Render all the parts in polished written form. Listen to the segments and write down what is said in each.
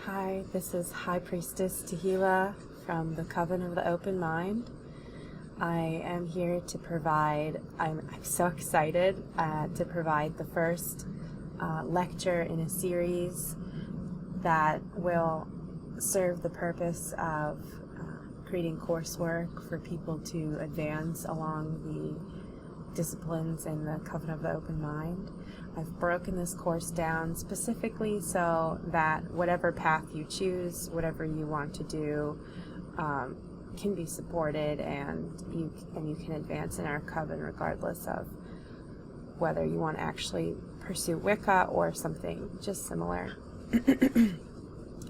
Hi, this is High Priestess Tehila from the Coven of the Open Mind. I am here to provide, I'm so excited to provide the first lecture in a series that will serve the purpose of creating coursework for people to advance along the disciplines in the Coven of the Open Mind. I've broken this course down specifically so that whatever path you choose, whatever you want to do, can be supported, and you can advance in our coven regardless of whether you want to actually pursue Wicca or something just similar.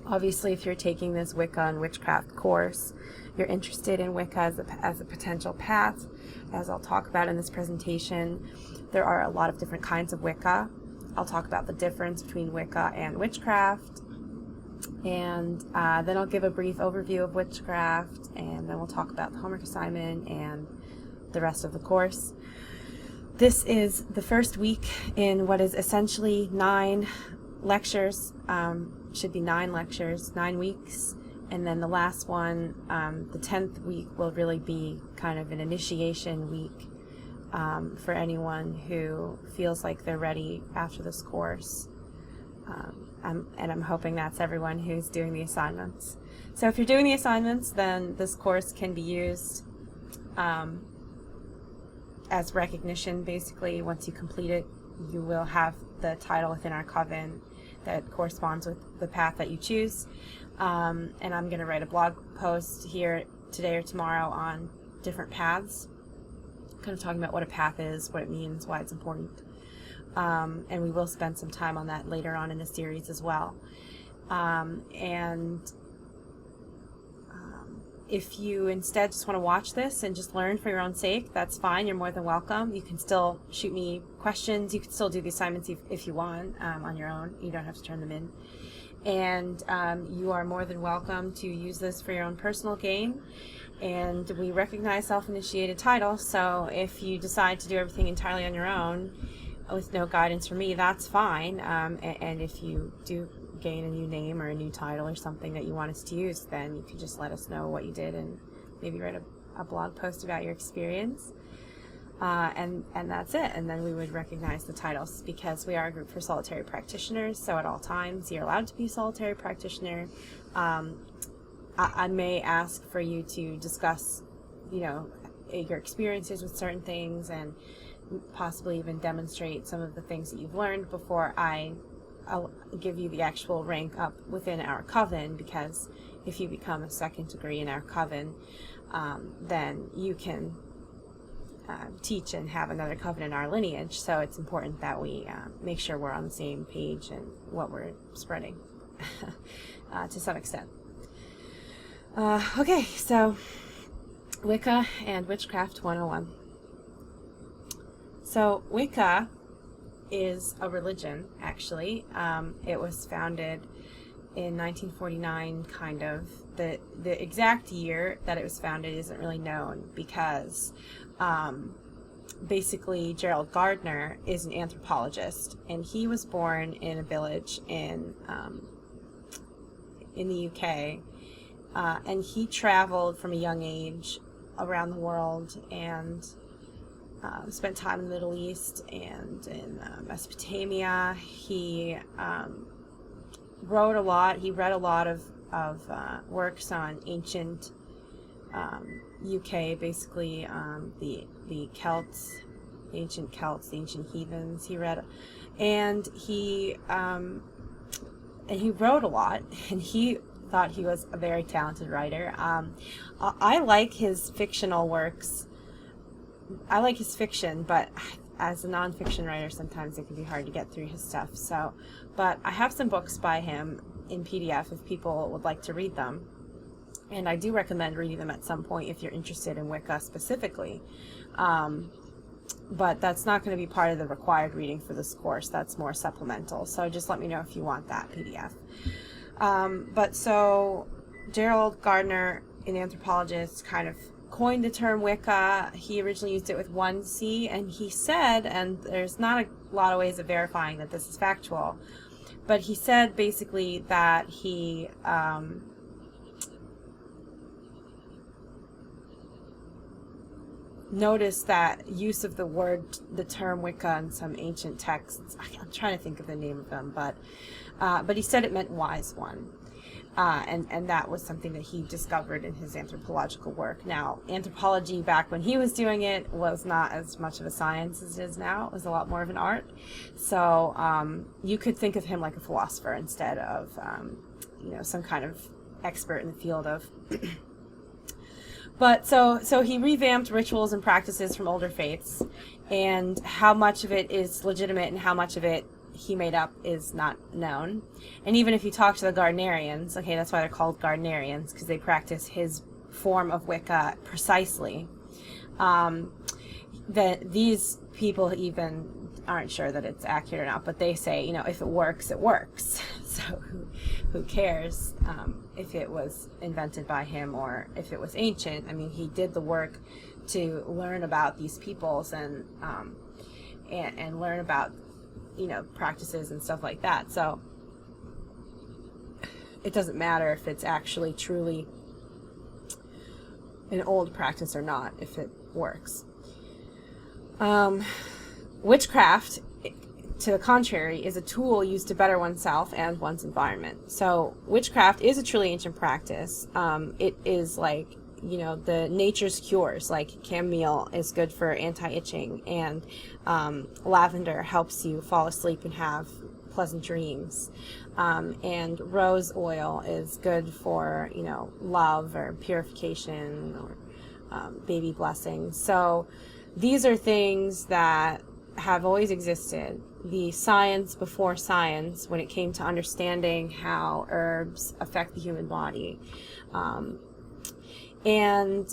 Obviously, if you're taking this Wicca and Witchcraft course, you're interested in Wicca as a potential path. As I'll talk about in this presentation, there are a lot of different kinds of Wicca. I'll talk about the difference between Wicca and Witchcraft, and then I'll give a brief overview of Witchcraft, and then we'll talk about the homework assignment and the rest of the course. This is the first week in what is essentially 9 lectures. Should be 9 lectures, 9 weeks, and then the last one, the 10th week, will really be kind of an initiation week for anyone who feels like they're ready after this course. And I'm hoping that's everyone who's doing the assignments. So if you're doing the assignments, then this course can be used as recognition. Basically, once you complete it, you will have the title within our coven that corresponds with the path that you choose. And I'm going to write a blog post here today or tomorrow on different paths, kind of talking about what a path is, what it means, why it's important. And we will spend some time on that later on in the series as well. If you instead just want to watch this and just learn for your own sake, that's fine. You're more than welcome. You can still shoot me questions. You can still do the assignments if you want on your own. You don't have to turn them in. And you are more than welcome to use this for your own personal gain. And we recognize self-initiated titles, so if you decide to do everything entirely on your own with no guidance from me, that's fine. And if you do gain a new name or a new title or something that you want us to use, then you can just let us know what you did and maybe write a blog post about your experience. And that's it. And then we would recognize the titles, because we are a group for solitary practitioners, so at all times you're allowed to be a solitary practitioner. I may ask for you to discuss, your experiences with certain things, and possibly even demonstrate some of the things that you've learned before I'll give you the actual rank up within our coven, because if you become a second degree in our coven, then you can teach and have another coven in our lineage. So it's important that we make sure we're on the same page and what we're spreading to some extent. Okay, so Wicca and Witchcraft 101. So Wicca is a religion, actually. It was founded in 1949, kind of. The exact year that it was founded isn't really known, because basically Gerald Gardner is an anthropologist, and he was born in a village in the UK. And he traveled from a young age around the world and spent time in the Middle East and in Mesopotamia. He wrote a lot. He read a lot of works on ancient UK, basically the Celts, the ancient Celts, the ancient heathens. He read, and he wrote a lot, and he thought he was a very talented writer. I like his fictional works. I like his fiction, but as a nonfiction writer, sometimes it can be hard to get through his stuff. So, but I have some books by him in PDF if people would like to read them. And I do recommend reading them at some point if you're interested in Wicca specifically. But that's not going to be part of the required reading for this course. That's more supplemental. So just let me know if you want that PDF. But so Gerald Gardner, an anthropologist, kind of coined the term Wicca. He originally used it with one C, and he said, and there's not a lot of ways of verifying that this is factual, But he said basically that he noticed that use of the term Wicca in some ancient texts. I'm trying to think of the name of them, but he said it meant wise one. And that was something that he discovered in his anthropological work. Now, anthropology back when he was doing it was not as much of a science as it is now. It was a lot more of an art. So you could think of him like a philosopher instead of, some kind of expert in the field of... But so he revamped rituals and practices from older faiths, and how much of it is legitimate and how much of it he made up is not known. And even if you talk to the Gardenarians, okay, that's why they're called Gardenarians, because they practice his form of Wicca precisely, that these people even aren't sure that it's accurate or not, but they say, if it works, it works. So who cares if it was invented by him or if it was ancient? I mean, he did the work to learn about these peoples and learn about practices and stuff like that. So it doesn't matter if it's actually truly an old practice or not, if it works. Witchcraft, to the contrary, is a tool used to better oneself and one's environment. So witchcraft is a truly ancient practice. It is like, the nature's cures, like chamomile is good for anti-itching, and lavender helps you fall asleep and have pleasant dreams. And rose oil is good for, love or purification or baby blessings. So these are things that have always existed. The science before science, when it came to understanding how herbs affect the human body. And,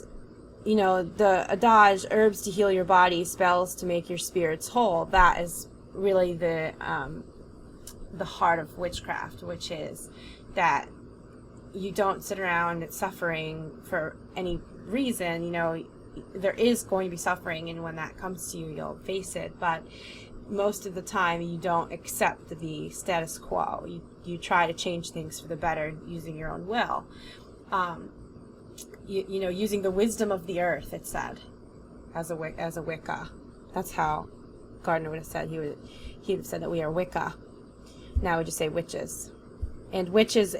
the adage, herbs to heal your body, spells to make your spirits whole, that is really the heart of witchcraft, which is that you don't sit around suffering for any reason. There is going to be suffering, and when that comes to you, you'll face it, but most of the time you don't accept the status quo. You try to change things for the better using your own will. Using the wisdom of the earth, it said, as a Wicca. That's how Gardner would have said. He would have said that we are Wicca. Now we just say witches. And witch is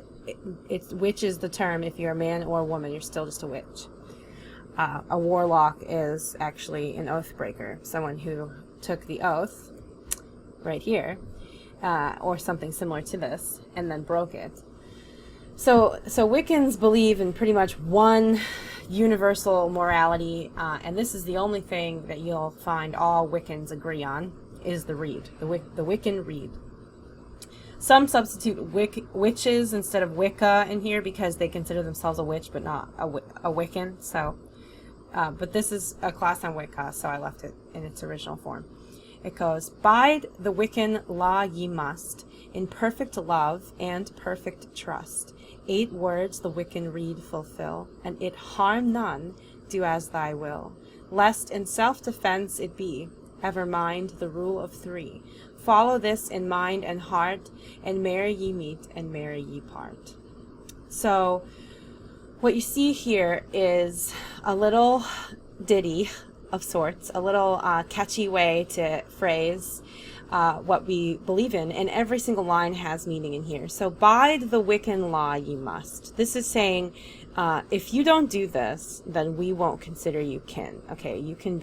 the term. If you're a man or a woman, you're still just a witch. A warlock is actually an oath breaker, someone who took the oath, right here, or something similar to this, and then broke it. So Wiccans believe in pretty much one universal morality, and this is the only thing that you'll find all Wiccans agree on, is the Rede, the Wiccan Rede. Some substitute witches instead of Wicca in here because they consider themselves a witch but not a Wiccan. So, but this is a class on Wicca, so I left it in its original form. It goes, "Bide the Wiccan law ye must, in perfect love and perfect trust. 8 words the Wiccan Rede fulfill, and it harm none, do as thy will. Lest in self-defense it be, ever mind the rule of 3. Follow this in mind and heart, and merry ye meet, and merry ye part." So, what you see here is a little ditty of sorts, a little catchy way to phrase what we believe in, and every single line has meaning in here. So, bide the Wiccan law ye must. This is saying, if you don't do this, then we won't consider you kin. Okay, you can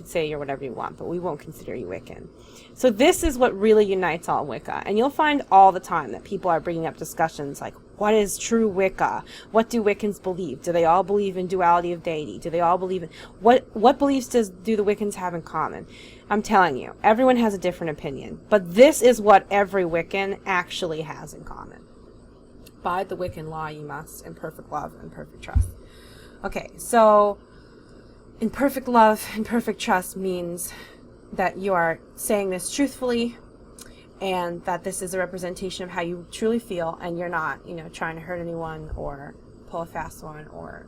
say you're whatever you want, but we won't consider you Wiccan. So this is what really unites all Wicca. And you'll find all the time that people are bringing up discussions like, what is true Wicca? What do Wiccans believe? Do they all believe in duality of deity? Do they all believe in... What beliefs do the Wiccans have in common? I'm telling you, everyone has a different opinion. But this is what every Wiccan actually has in common. Bide the Wiccan law ye must, in perfect love and perfect trust. Okay, so in perfect love and perfect trust means that you are saying this truthfully, and that this is a representation of how you truly feel, and you're not, trying to hurt anyone or pull a fast one or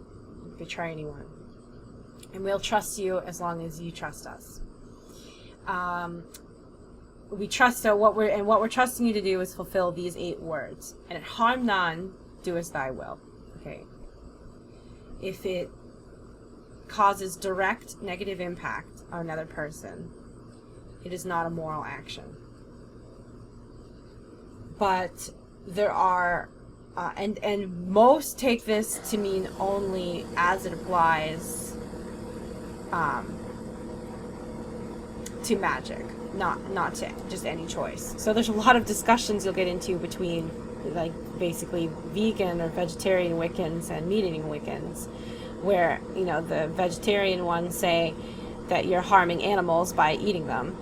betray anyone. And we'll trust you as long as you trust us. we trust. So what we're trusting you to do is fulfill these 8 words. And harm none, do as thy will. Okay. If it causes direct negative impact on another person, it is not a moral action. But there are, and most take this to mean only as it applies to magic, not to just any choice. So there's a lot of discussions you'll get into between, like, basically vegan or vegetarian Wiccans and meat-eating Wiccans, where, you know, the vegetarian ones say that you're harming animals by eating them,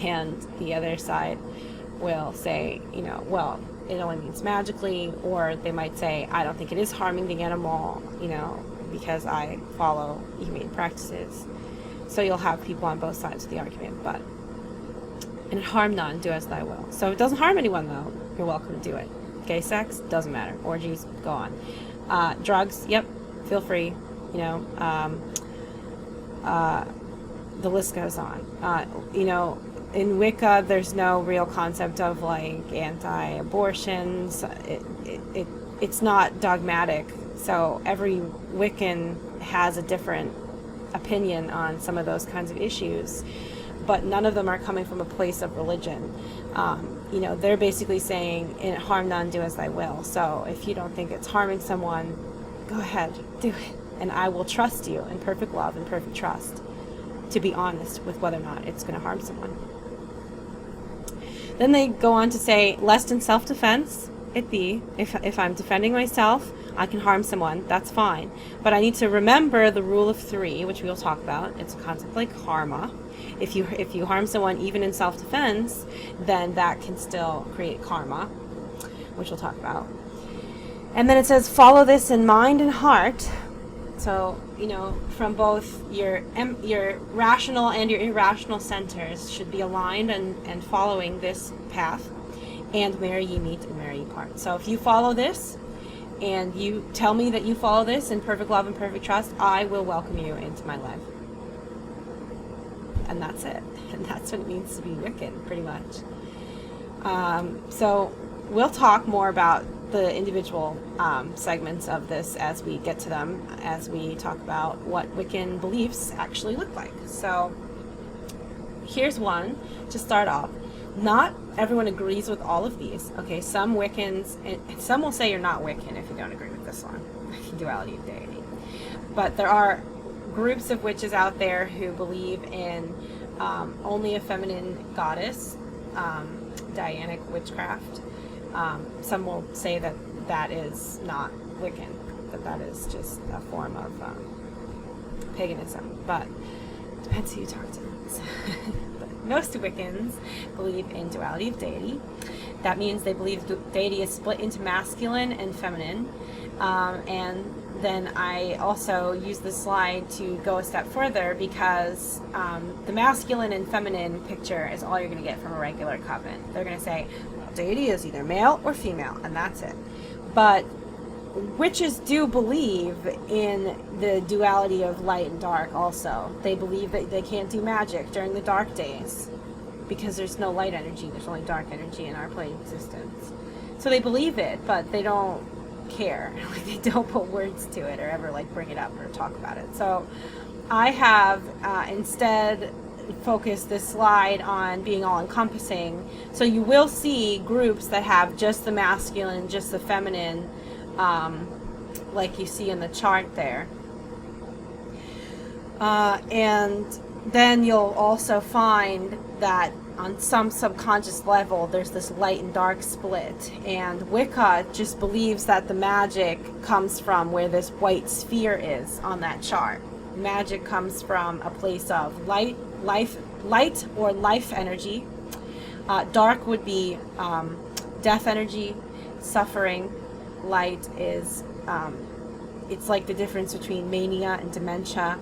and the other side will say, you know, well, it only means magically, or they might say, I don't think it is harming the animal, you know, because I follow humane practices. So you'll have people on both sides of the argument, but, and harm none, do as thy will. So it doesn't harm anyone, though. You're welcome to do it. Gay sex, doesn't matter. Orgies, go on. Drugs, yep, feel free. You know, the list goes on. You know, in Wicca, there's no real concept of, like, anti-abortions. It's not dogmatic. So every Wiccan has a different opinion on some of those kinds of issues, but none of them are coming from a place of religion. You know, they're basically saying, harm none, do as thy will. So if you don't think it's harming someone, go ahead, do it. And I will trust you in perfect love and perfect trust to be honest with whether or not it's going to harm someone. Then they go on to say, lest in self-defense it be, if I'm defending myself, I can harm someone, that's fine. But I need to remember the rule of 3, which we will talk about. It's a concept like karma. If you harm someone even in self-defense, then that can still create karma, which we'll talk about. And then it says, follow this in mind and heart. So, you know, from both your rational and your irrational centers should be aligned and following this path. And where ye meet and where ye part. So if you follow this, and you tell me that you follow this in perfect love and perfect trust, I will welcome you into my life. And that's it. And that's what it means to be Wiccan, pretty much. So we'll talk more about the individual segments of this as we get to them, as we talk about what Wiccan beliefs actually look like. So here's one to start off. Not everyone agrees with all of these. Okay, some Wiccans, and some will say you're not Wiccan if you don't agree with this one, Duality of Deity. But there are groups of witches out there who believe in only a feminine goddess, Dianic witchcraft. Some will say that that is not Wiccan, that is just a form of paganism. But it depends who you talk to. Most Wiccans believe in duality of deity. That means they believe deity is split into masculine and feminine. And then I also use this slide to go a step further because the masculine and feminine picture is all you're going to get from a regular coven. They're going to say, well, deity is either male or female, and that's it. But witches do believe in the duality of light and dark also. They believe that they can't do magic during the dark days because there's no light energy, there's only dark energy in our plane of existence. So they believe it, but they don't care. Like, they don't put words to it or ever like bring it up or talk about it. So I have instead focused this slide on being all encompassing. So you will see groups that have just the masculine, just the feminine, like you see in the chart there. And then you'll also find that on some subconscious level there's this light and dark split, and Wicca just believes that the magic comes from where this white sphere is on that chart. Magic comes from a place of light or life energy. Dark would be death energy, suffering. Light is it's like the difference between mania and dementia,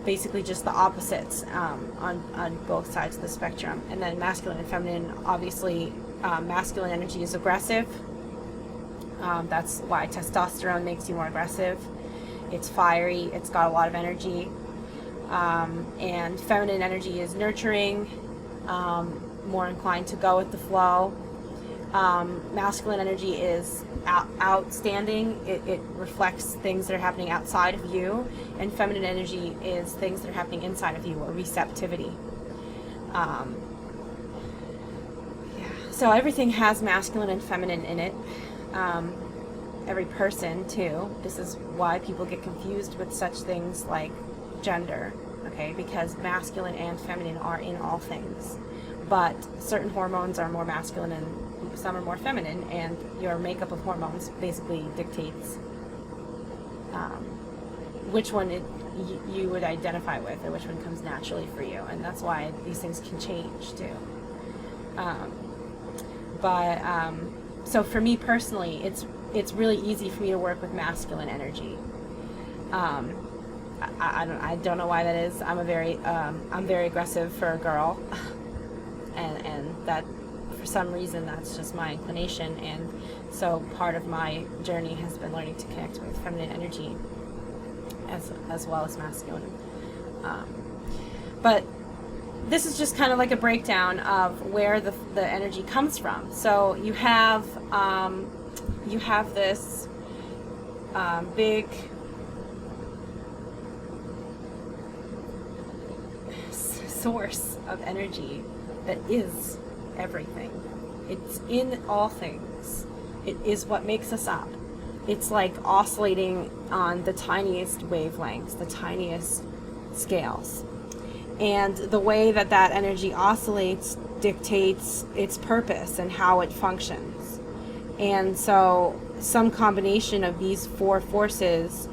basically just the opposites on both sides of the spectrum. And then masculine and feminine, obviously masculine energy is aggressive. That's why testosterone makes you more aggressive. It's fiery, it's got a lot of energy. And feminine energy is nurturing, more inclined to go with the flow. Masculine energy is outstanding. It reflects things that are happening outside of you, and feminine energy is things that are happening inside of you, or receptivity. So everything has masculine and feminine in it. Every person too. This is why people get confused with such things like gender, okay? Because masculine and feminine are in all things. But certain hormones are more masculine and some are more feminine, and your makeup of hormones basically dictates which one you would identify with, or which one comes naturally for you. And that's why these things can change too. So for me personally, it's really easy for me to work with masculine energy. I don't know why that is. I'm very aggressive for a girl, and that for some reason that's just my inclination. And so part of my journey has been learning to connect with feminine energy as well as masculine. But this is just kind of like a breakdown of where the energy comes from. So you have this big source of energy that is everything. It's in all things. It is what makes us up. It's like oscillating on the tiniest wavelengths, the tiniest scales. And the way that that energy oscillates dictates its purpose and how it functions. And so some combination of these four forces,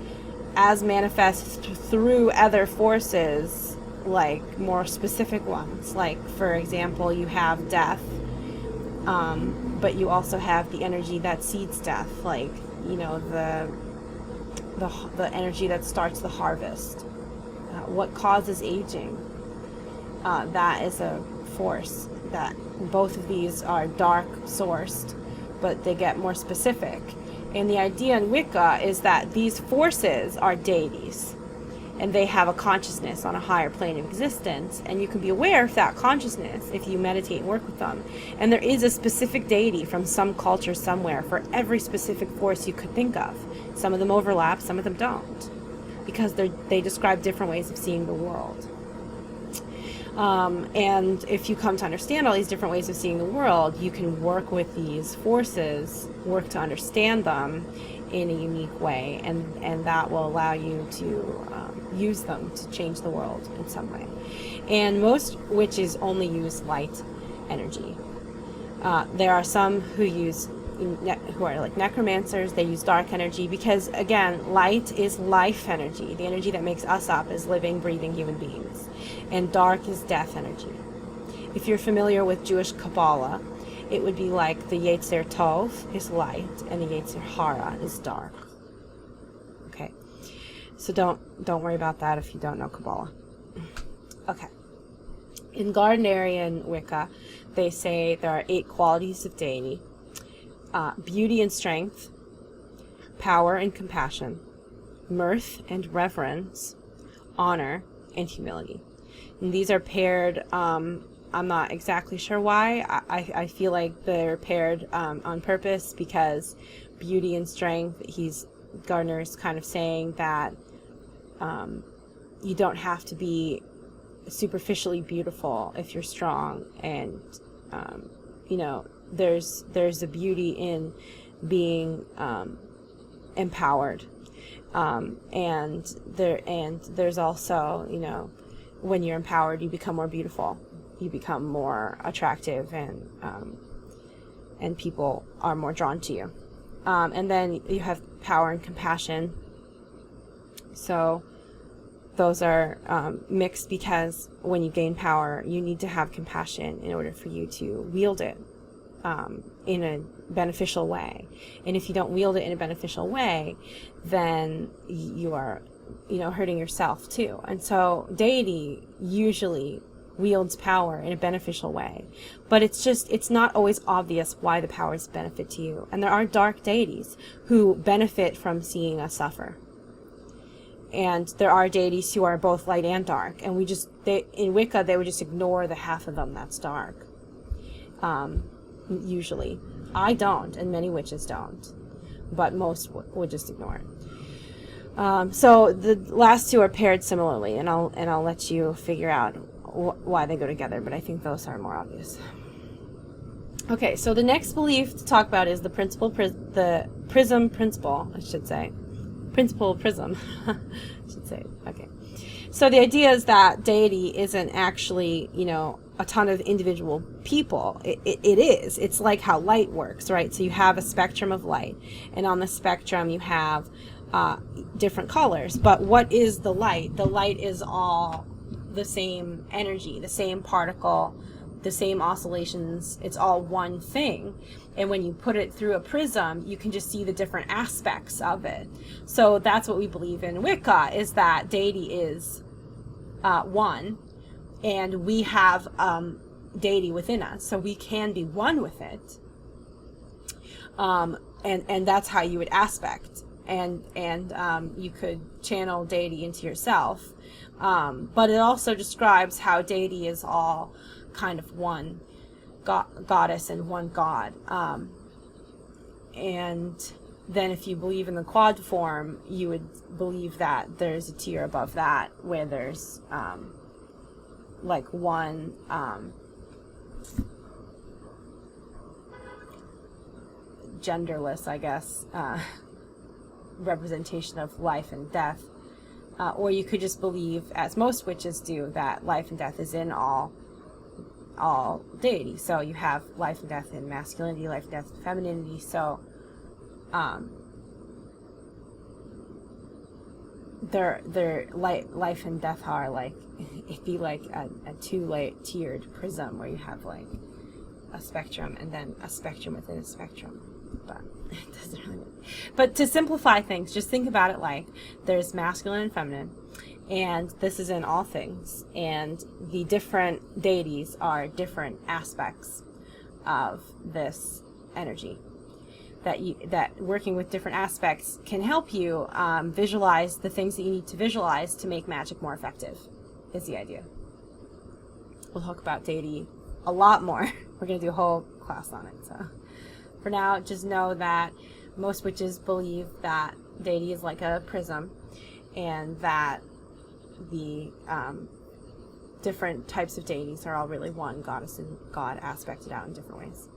as manifest through other forces, like more specific ones, like for example, you have death, but you also have the energy that seeds death, like, you know, the energy that starts the harvest. What causes aging? That is a force. That both of these are dark sourced, but they get more specific. And the idea in Wicca is that these forces are deities, and they have a consciousness on a higher plane of existence, and you can be aware of that consciousness if you meditate and work with them. And there is a specific deity from some culture somewhere for every specific force you could think of. Some of them overlap, some of them don't, because they describe different ways of seeing the world. And if you come to understand all these different ways of seeing the world, you can work with these forces, work to understand them in a unique way, and that will allow you to use them to change the world in some way. And most witches only use light energy. There are some who are like necromancers. They use dark energy because, again, light is life energy. The energy that makes us up as living, breathing human beings. And dark is death energy. If you're familiar with Jewish Kabbalah, it would be like the Yetzer Tov is light and the Yetzer Hara is dark. Okay, so don't worry about that if you don't know Kabbalah. Okay. In Gardenarian Wicca, they say there are 8 qualities of deity: beauty and strength, power and compassion, mirth and reverence, honor and humility. And these are paired. I'm not exactly sure why. I feel like they're paired on purpose, because beauty and strength, Gardner's kind of saying that you don't have to be superficially beautiful if you're strong, and you know, there's a beauty in being empowered, and there's also, you know, when you're empowered, you become more beautiful, you become more attractive, and people are more drawn to you. And then you have power and compassion. So those are mixed, because when you gain power, you need to have compassion in order for you to wield it in a beneficial way. And if you don't wield it in a beneficial way, then you are, you know, hurting yourself too. And so deity usually wields power in a beneficial way, but it's not always obvious why the powers benefit to you. And there are dark deities who benefit from seeing us suffer. And there are deities who are both light and dark, and in Wicca they would just ignore the half of them that's dark. Usually, I don't, and many witches don't, but most would just ignore it. So the last two are paired similarly, and I'll let you figure out why they go together, but I think those are more obvious. Okay, so the next belief to talk about is the Prism principle, I should say. Principle Prism, I should say. Okay. So the idea is that deity isn't actually, a ton of individual people. It is. It's like how light works, right? So you have a spectrum of light, and on the spectrum you have different colors. But what is the light? The light is all the same energy, the same particle, the same oscillations. It's all one thing. And when you put it through a prism, you can just see the different aspects of it. So that's what we believe in Wicca, is that deity is one, and we have deity within us, so we can be one with it. And that's how you would aspect, and you could channel deity into yourself. But it also describes how deity is all kind of one goddess and one god. And then if you believe in the quad form, you would believe that there's a tier above that where there's like one genderless, I guess, representation of life and death. Or you could just believe, as most witches do, that life and death is in all deity. So you have life and death in masculinity, life and death in femininity. So their life and death are like, it'd be like a two-tiered prism where you have like a spectrum and then a spectrum within a spectrum. But it doesn't really work. But to simplify things, just think about it like there's masculine and feminine, and this is in all things, and the different deities are different aspects of this energy. That working with different aspects can help you visualize the things that you need to visualize to make magic more effective, is the idea. We'll talk about deity a lot more. We're going to do a whole class on it. So for now, just know that most witches believe that deity is like a prism, and that the different types of deities are all really one goddess and god aspected out in different ways.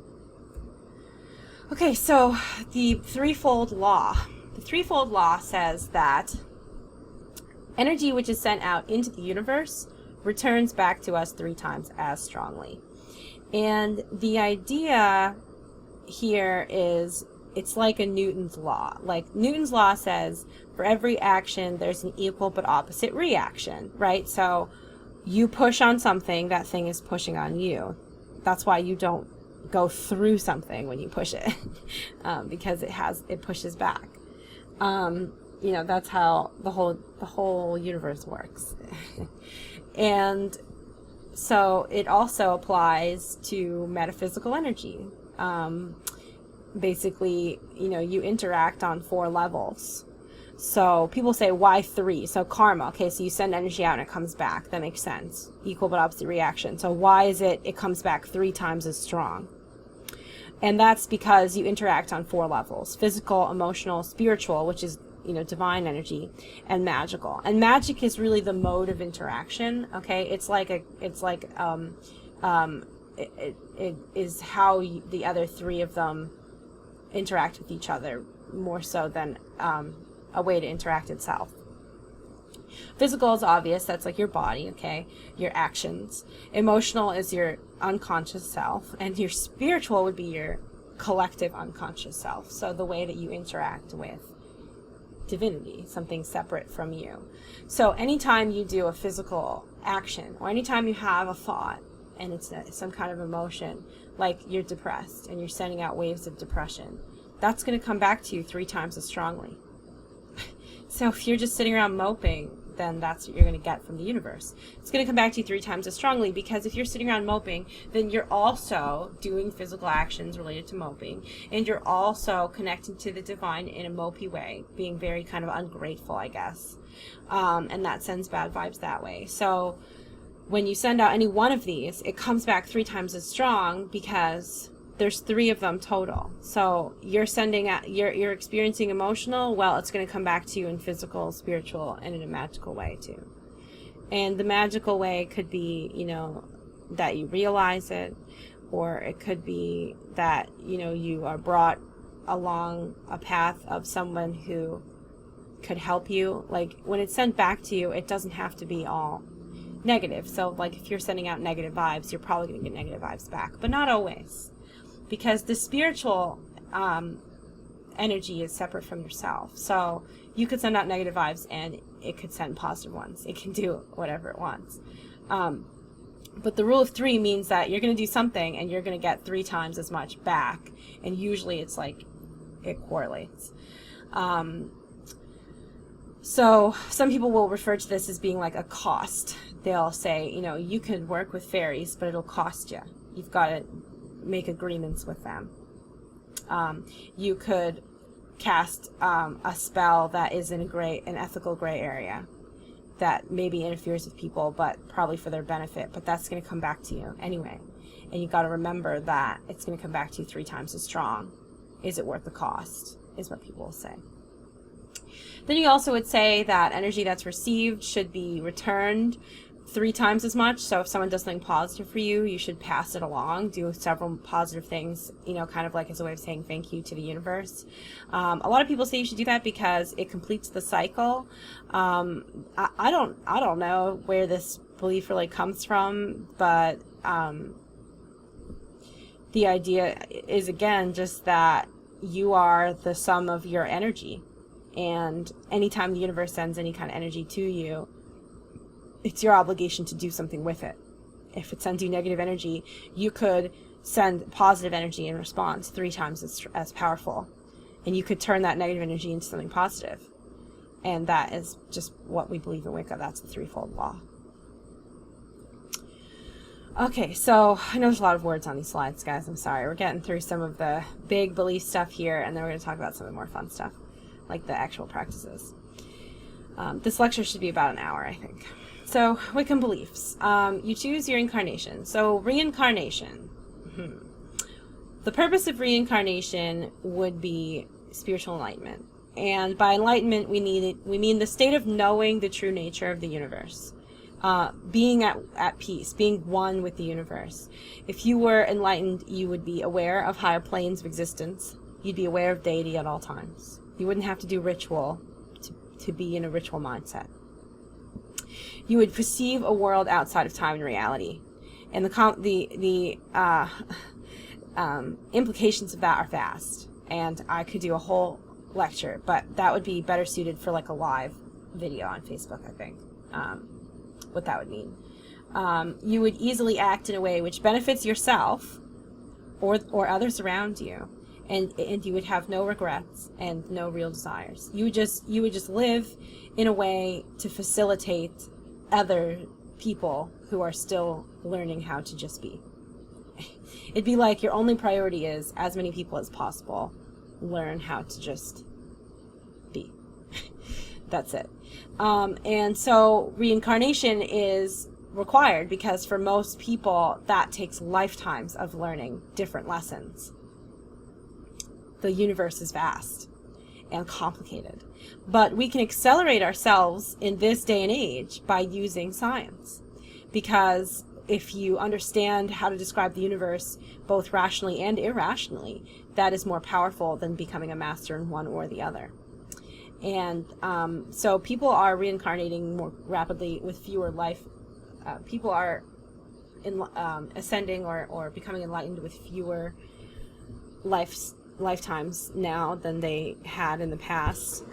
Okay, so the threefold law. The threefold law says that energy which is sent out into the universe returns back to us 3 times as strongly. And the idea here is, it's like a Newton's law. Like Newton's law says, for every action, there's an equal but opposite reaction, right? So you push on something, that thing is pushing on you. That's why you don't go through something when you push it, because it pushes back. That's how the whole universe works. And so it also applies to metaphysical energy. Basically, you interact on 4 levels. So people say, why 3? So karma, okay, so you send energy out and it comes back. That makes sense. Equal but opposite reaction. So why is it comes back 3 times as strong? And that's because you interact on 4 levels: physical, emotional, spiritual, which is, divine energy, and magical. And magic is really the mode of interaction, okay? It is how the other 3 of them interact with each other, more so than a way to interact itself. Physical is obvious, that's like your body, okay, your actions. Emotional is your unconscious self, and your spiritual would be your collective unconscious self, so the way that you interact with divinity, something separate from you. So anytime you do a physical action, or anytime you have a thought, and it's some kind of emotion, like you're depressed and you're sending out waves of depression, that's going to come back to you 3 times as strongly. So if you're just sitting around moping, then that's what you're going to get from the universe. It's going to come back to you 3 times as strongly, because if you're sitting around moping, then you're also doing physical actions related to moping, and you're also connecting to the divine in a mopey way, being very kind of ungrateful, I guess. And that sends bad vibes that way. So when you send out any one of these, it comes back 3 times as strong, because there's 3 of them total. So you're sending out, you're experiencing emotional, well, it's going to come back to you in physical, spiritual, and in a magical way too. And the magical way could be, you know, that you realize it, or it could be that, you know, you are brought along a path of someone who could help you. Like, when it's sent back to you, it doesn't have to be all negative. So like, if you're sending out negative vibes, you're probably going to get negative vibes back, but not always. Because the spiritual energy is separate from yourself. So you could send out negative vibes and it could send positive ones. It can do whatever it wants. But the rule of 3 means that you're going to do something and you're going to get 3 times as much back. And usually it's like, it correlates. So some people will refer to this as being like a cost. They'll say, you know, you can work with fairies, but it'll cost you. You've got to make agreements with them. You could cast a spell that is in an ethical gray area that maybe interferes with people, but probably for their benefit, but that's going to come back to you anyway. And you got to remember that it's going to come back to you 3 times as strong. Is it worth the cost, is what people will say. Then you also would say that energy that's received should be returned 3 times as much. So if someone does something positive for you, you should pass it along, do several positive things, you know, kind of like as a way of saying thank you to the universe. A lot of people say you should do that because it completes the cycle. I don't know where this belief really comes from, but the idea is, again, just that you are the sum of your energy, and anytime the universe sends any kind of energy to you, it's your obligation to do something with it. If it sends you negative energy, you could send positive energy in response 3 times as powerful. And you could turn that negative energy into something positive. And that is just what we believe in Wicca. That's the threefold law. Okay, so I know there's a lot of words on these slides, guys. I'm sorry. We're getting through some of the big belief stuff here, and then we're going to talk about some of the more fun stuff, like the actual practices. This lecture should be about an hour, I think. So, Wiccan beliefs. You choose your incarnation. So, reincarnation. The purpose of reincarnation would be spiritual enlightenment. And by enlightenment, we mean the state of knowing the true nature of the universe. Being at peace, being one with the universe. If you were enlightened, you would be aware of higher planes of existence. You'd be aware of deity at all times. You wouldn't have to do ritual to be in a ritual mindset. You would perceive a world outside of time and reality, and the implications of that are vast. And I could do a whole lecture, but that would be better suited for like a live video on Facebook, I think. What that would mean. You would easily act in a way which benefits yourself or others around you, and you would have no regrets and no real desires. You would just live in a way to facilitate other people who are still learning how to just be. It'd be like your only priority is as many people as possible learn how to just be. That's it. And so reincarnation is required because for most people that takes lifetimes of learning different lessons. The universe is vast and complicated, but we can accelerate ourselves in this day and age by using science, because if you understand how to describe the universe both rationally and irrationally, that is more powerful than becoming a master in one or the other. And so people are reincarnating more rapidly with fewer people are ascending or becoming enlightened with fewer lifetimes now than they had in the past,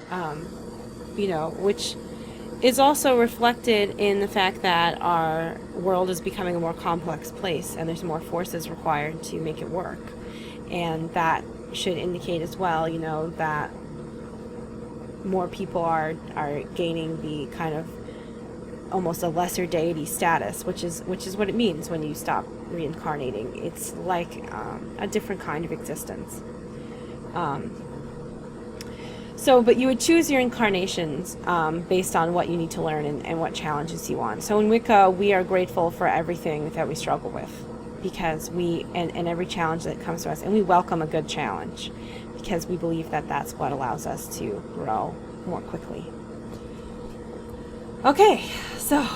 which is also reflected in the fact that our world is becoming a more complex place and there's more forces required to make it work. And that should indicate as well, that more people are gaining the kind of almost a lesser deity status, which is what it means when you stop reincarnating. It's like a different kind of existence. But you would choose your incarnations based on what you need to learn and what challenges you want. So in Wicca, we are grateful for everything that we struggle with, because and every challenge that comes to us, and we welcome a good challenge, because we believe that that's what allows us to grow more quickly. Okay, so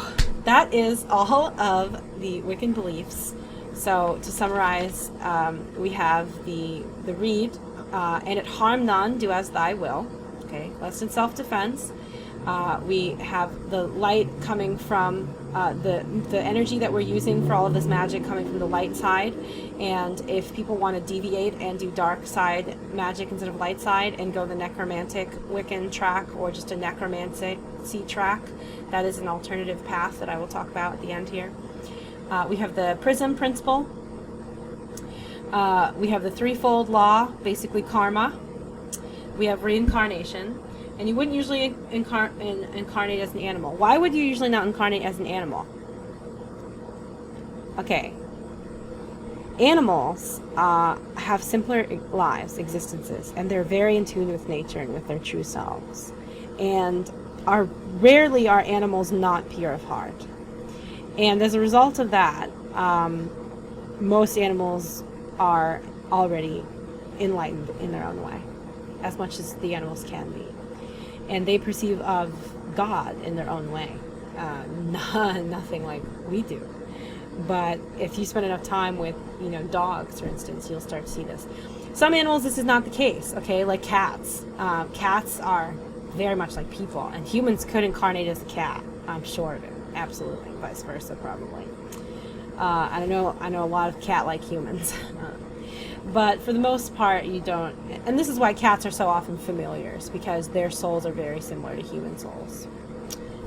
that is all of the Wiccan beliefs. So to summarize, we have the Rede, and it harm none, do as thy will. Okay, less in self-defense. We have the light coming from the energy that we're using for all of this magic coming from the light side. And if people want to deviate and do dark side magic instead of light side and go the necromantic Wiccan track or just a necromancy track, that is an alternative path that I will talk about at the end here. We have the Prism principle. We have the Threefold law, basically karma. We have reincarnation. And you wouldn't usually incarnate as an animal. Why would you usually not incarnate as an animal? Okay. Animals have simpler lives, existences, and they're very in tune with nature and with their true selves. And rarely are animals not pure of heart. And as a result of that, most animals are already enlightened in their own way, as much as the animals can be. And they perceive of God in their own way. Nothing like we do. But if you spend enough time with, dogs, for instance, you'll start to see this. Some animals, this is not the case, okay? Like cats. Cats are very much like people, and humans could incarnate as a cat. I'm sure of it. Absolutely. Vice versa, probably. I know a lot of cat-like humans. But for the most part, you don't. And this is why cats are so often familiars, because their souls are very similar to human souls.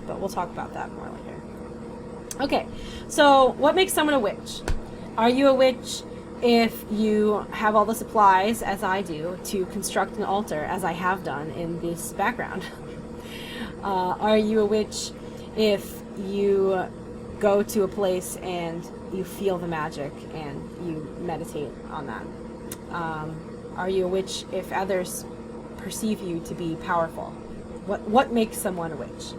But we'll talk about that more later. Okay, so what makes someone a witch? Are you a witch if you have all the supplies, as I do, to construct an altar, as I have done in this background? Are you a witch if you go to a place and you feel the magic and you meditate on that? Are you a witch if others perceive you to be powerful? What makes someone a witch?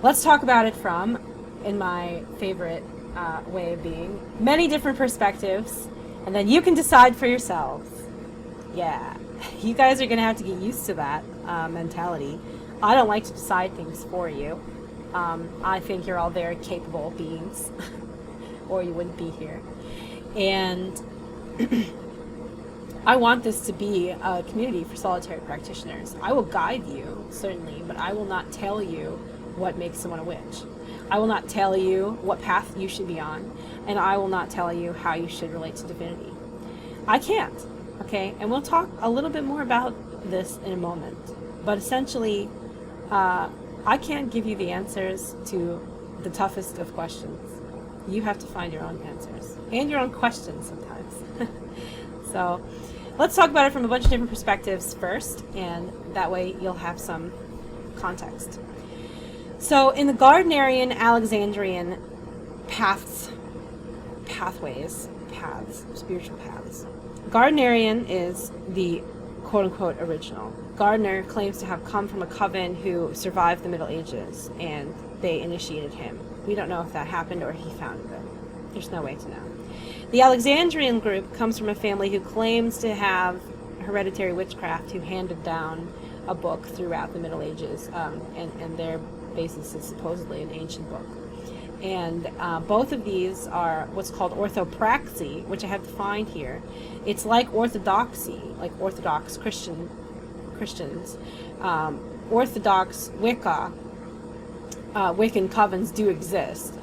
Let's talk about it from, in my favorite way of being, many different perspectives, and then you can decide for yourselves. Yeah, you guys are going to have to get used to that mentality. I don't like to decide things for you. I think you're all very capable beings, or you wouldn't be here. And I want this to be a community for solitary practitioners. I will guide you, certainly, but I will not tell you what makes someone a witch. I will not tell you what path you should be on, and I will not tell you how you should relate to divinity. I can't, okay? And we'll talk a little bit more about this in a moment. But essentially, I can't give you the answers to the toughest of questions. You have to find your own answers, and your own questions sometimes. So let's talk about it from a bunch of different perspectives first, and that way you'll have some context. So in the Gardenarian, Alexandrian spiritual paths, Gardenarian is the quote-unquote original. Gardner claims to have come from a coven who survived the Middle Ages, and they initiated him. We don't know if that happened or he founded it. There's no way to know. The Alexandrian group comes from a family who claims to have hereditary witchcraft, who handed down a book throughout the Middle Ages, and their basis is supposedly an ancient book. And both of these are what's called orthopraxy, which I have defined here. It's like orthodoxy, like Orthodox Christians. Orthodox Wicca, Wiccan covens do exist,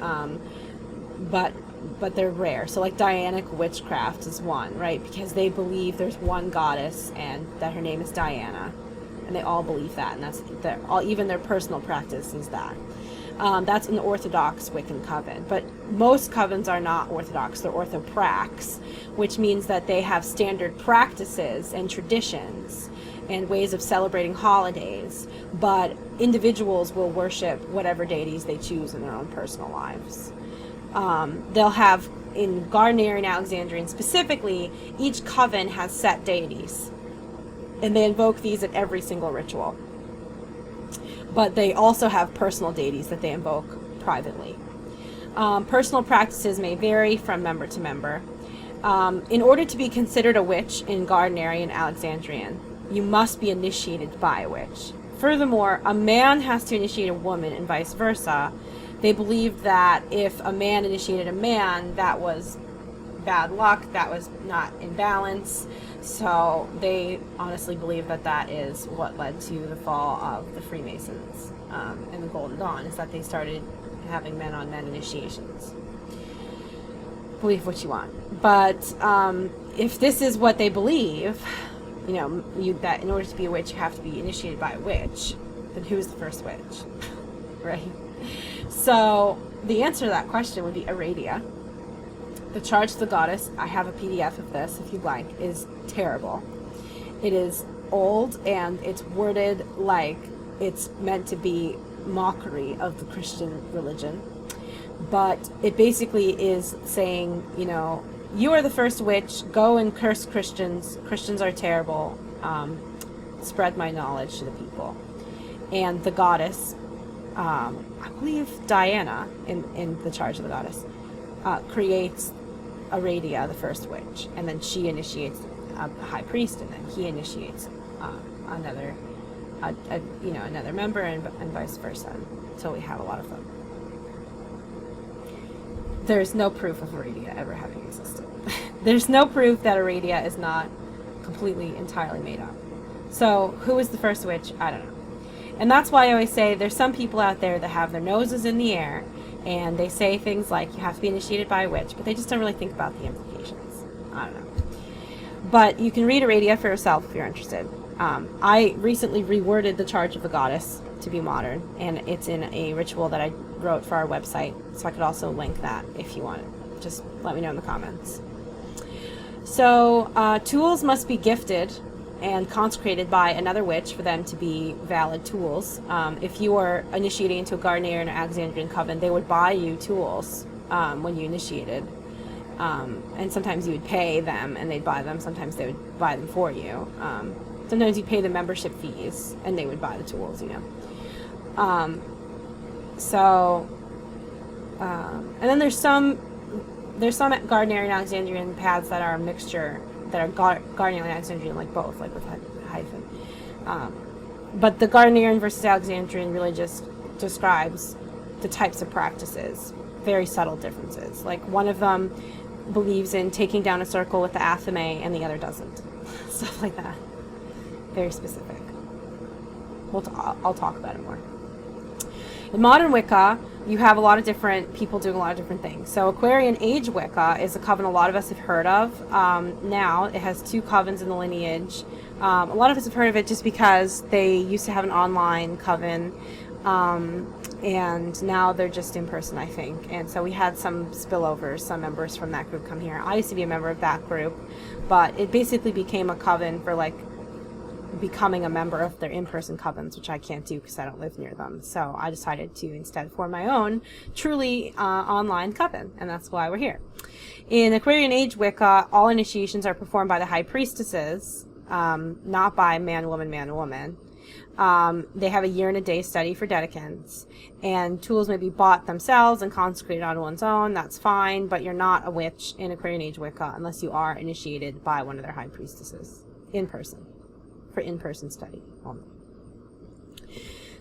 but they're rare. So like Dianic witchcraft is one, right? Because they believe there's one goddess and that her name is Diana, and they all believe that, and that's even their personal practice is that. That's an Orthodox Wiccan coven, but most covens are not Orthodox. They're orthoprax, which means that they have standard practices and traditions, and ways of celebrating holidays, but individuals will worship whatever deities they choose in their own personal lives. They'll have, in Gardenarian, Alexandrian specifically, each coven has set deities, and they invoke these at every single ritual. But they also have personal deities that they invoke privately. Personal practices may vary from member to member. In order to be considered a witch in Gardenarian, Alexandrian, you must be initiated by a witch. Furthermore, a man has to initiate a woman and vice versa. They believed that if a man initiated a man, that was bad luck, that was not in balance. So they honestly believe that that is what led to the fall of the Freemasons and the Golden Dawn, is that they started having men-on-men initiations. Believe what you want. But if this is what they believe, you know, that in order to be a witch, you have to be initiated by a witch, then who's the first witch? Right? So the answer to that question would be Rede. The charge to the goddess, I have a PDF of this if you'd like, is terrible. It is old and it's worded like it's meant to be mockery of the Christian religion. But it basically is saying, you know, you are the first witch, go and curse Christians. Christians are terrible. Spread my knowledge to the people. And the goddess, I believe Diana, in the charge of the goddess, creates Rede, the first witch, and then she initiates a high priest, and then he initiates another member, and vice versa. So we have a lot of them. There's no proof of Rede ever having existed. There's no proof that Rede is not completely, entirely made up. So who is the first witch? I don't know. And that's why I always say there's some people out there that have their noses in the air, and they say things like you have to be initiated by a witch, but they just don't really think about the implications. I don't know. But you can read Rede for yourself if you're interested. I recently reworded the charge of the goddess to be modern, and it's in a ritual that I wrote for our website, so I could also link that if you want it. Just let me know in the comments. So tools must be gifted and consecrated by another witch for them to be valid tools. If you are initiating into a Gardenarian or Alexandrian coven, they would buy you tools when you initiated. And sometimes you would pay them and they'd buy them. Sometimes they would buy them for you. Sometimes you pay the membership fees and they would buy the tools, you know. And then there's some Gardenarian Alexandrian paths that are a mixture, that are Gardenarian Alexandrian, like both, like with hyphen. But the Gardenarian versus Alexandrian really just describes the types of practices, very subtle differences. Like one of them believes in taking down a circle with the athame and the other doesn't. Stuff like that. Very specific. I'll talk about it more. In modern Wicca, you have a lot of different people doing a lot of different things. So Aquarian Age Wicca is a coven a lot of us have heard of. Now it has 2 covens in the lineage. A lot of us have heard of it just because they used to have an online coven, and now they're just in person, I think. And so we had some spillovers, some members from that group come here. I used to be a member of that group, but it basically became a coven for like becoming a member of their in-person covens, which I can't do because I don't live near them. So I decided to instead form my own truly online coven, and that's why we're here. In Aquarian Age Wicca, all initiations are performed by the high priestesses, not by man, woman, man, woman. They have a year and a day study for dedicants, and tools may be bought themselves and consecrated on one's own. That's fine, but you're not a witch in Aquarian Age Wicca unless you are initiated by one of their high priestesses in person, for in-person study only.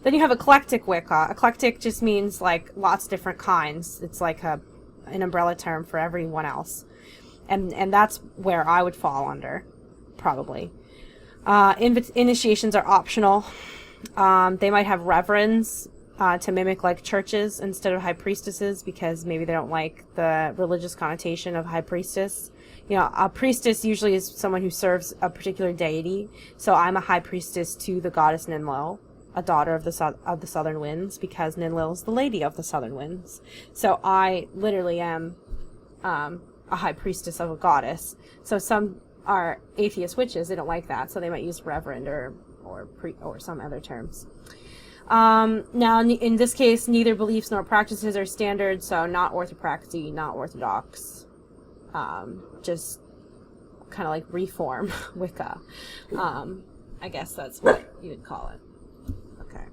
Then you have eclectic Wicca. Eclectic just means like lots of different kinds. It's like an umbrella term for everyone else, and that's where I would fall under, probably. Initiations are optional. They might have reverends to mimic like churches instead of high priestesses, because maybe they don't like the religious connotation of high priestess. You know, a priestess usually is someone who serves a particular deity. So I'm a high priestess to the goddess Ninlil, a daughter of the southern winds, because Ninlil is the lady of the southern winds. So I literally am a high priestess of a goddess. So some are atheist witches. They don't like that, so they might use reverend or some other terms. Now, in this case, neither beliefs nor practices are standard, so not orthopraxy, not orthodox. Just kind of like reform Wicca. I guess that's what you would call it. Okay.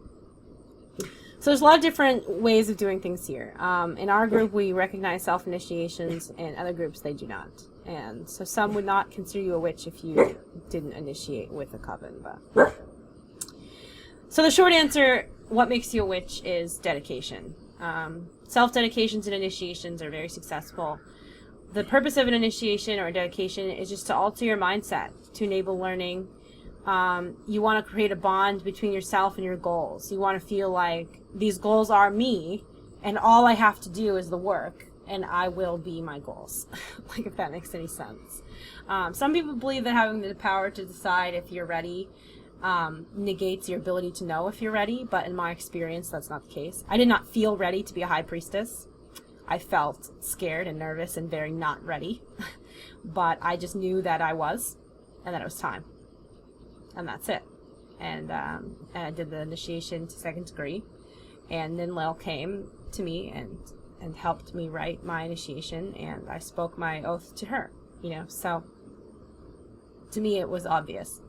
So there's a lot of different ways of doing things here. In our group, we recognize self-initiations, and other groups, they do not. And so some would not consider you a witch if you didn't initiate with a coven. But so the short answer, what makes you a witch, is dedication. Self-dedications and initiations are very successful. The purpose of an initiation or a dedication is just to alter your mindset, to enable learning. You want to create a bond between yourself and your goals. You want to feel like these goals are me, and all I have to do is the work, and I will be my goals. Like, if that makes any sense. Some people believe that having the power to decide if you're ready negates your ability to know if you're ready, but in my experience, that's not the case. I did not feel ready to be a high priestess. I felt scared and nervous and very not ready, but I just knew that I was, and that it was time, and that's it. And I did the initiation to 2nd degree, and then Lil came to me and helped me write my initiation, and I spoke my oath to her, so to me it was obvious.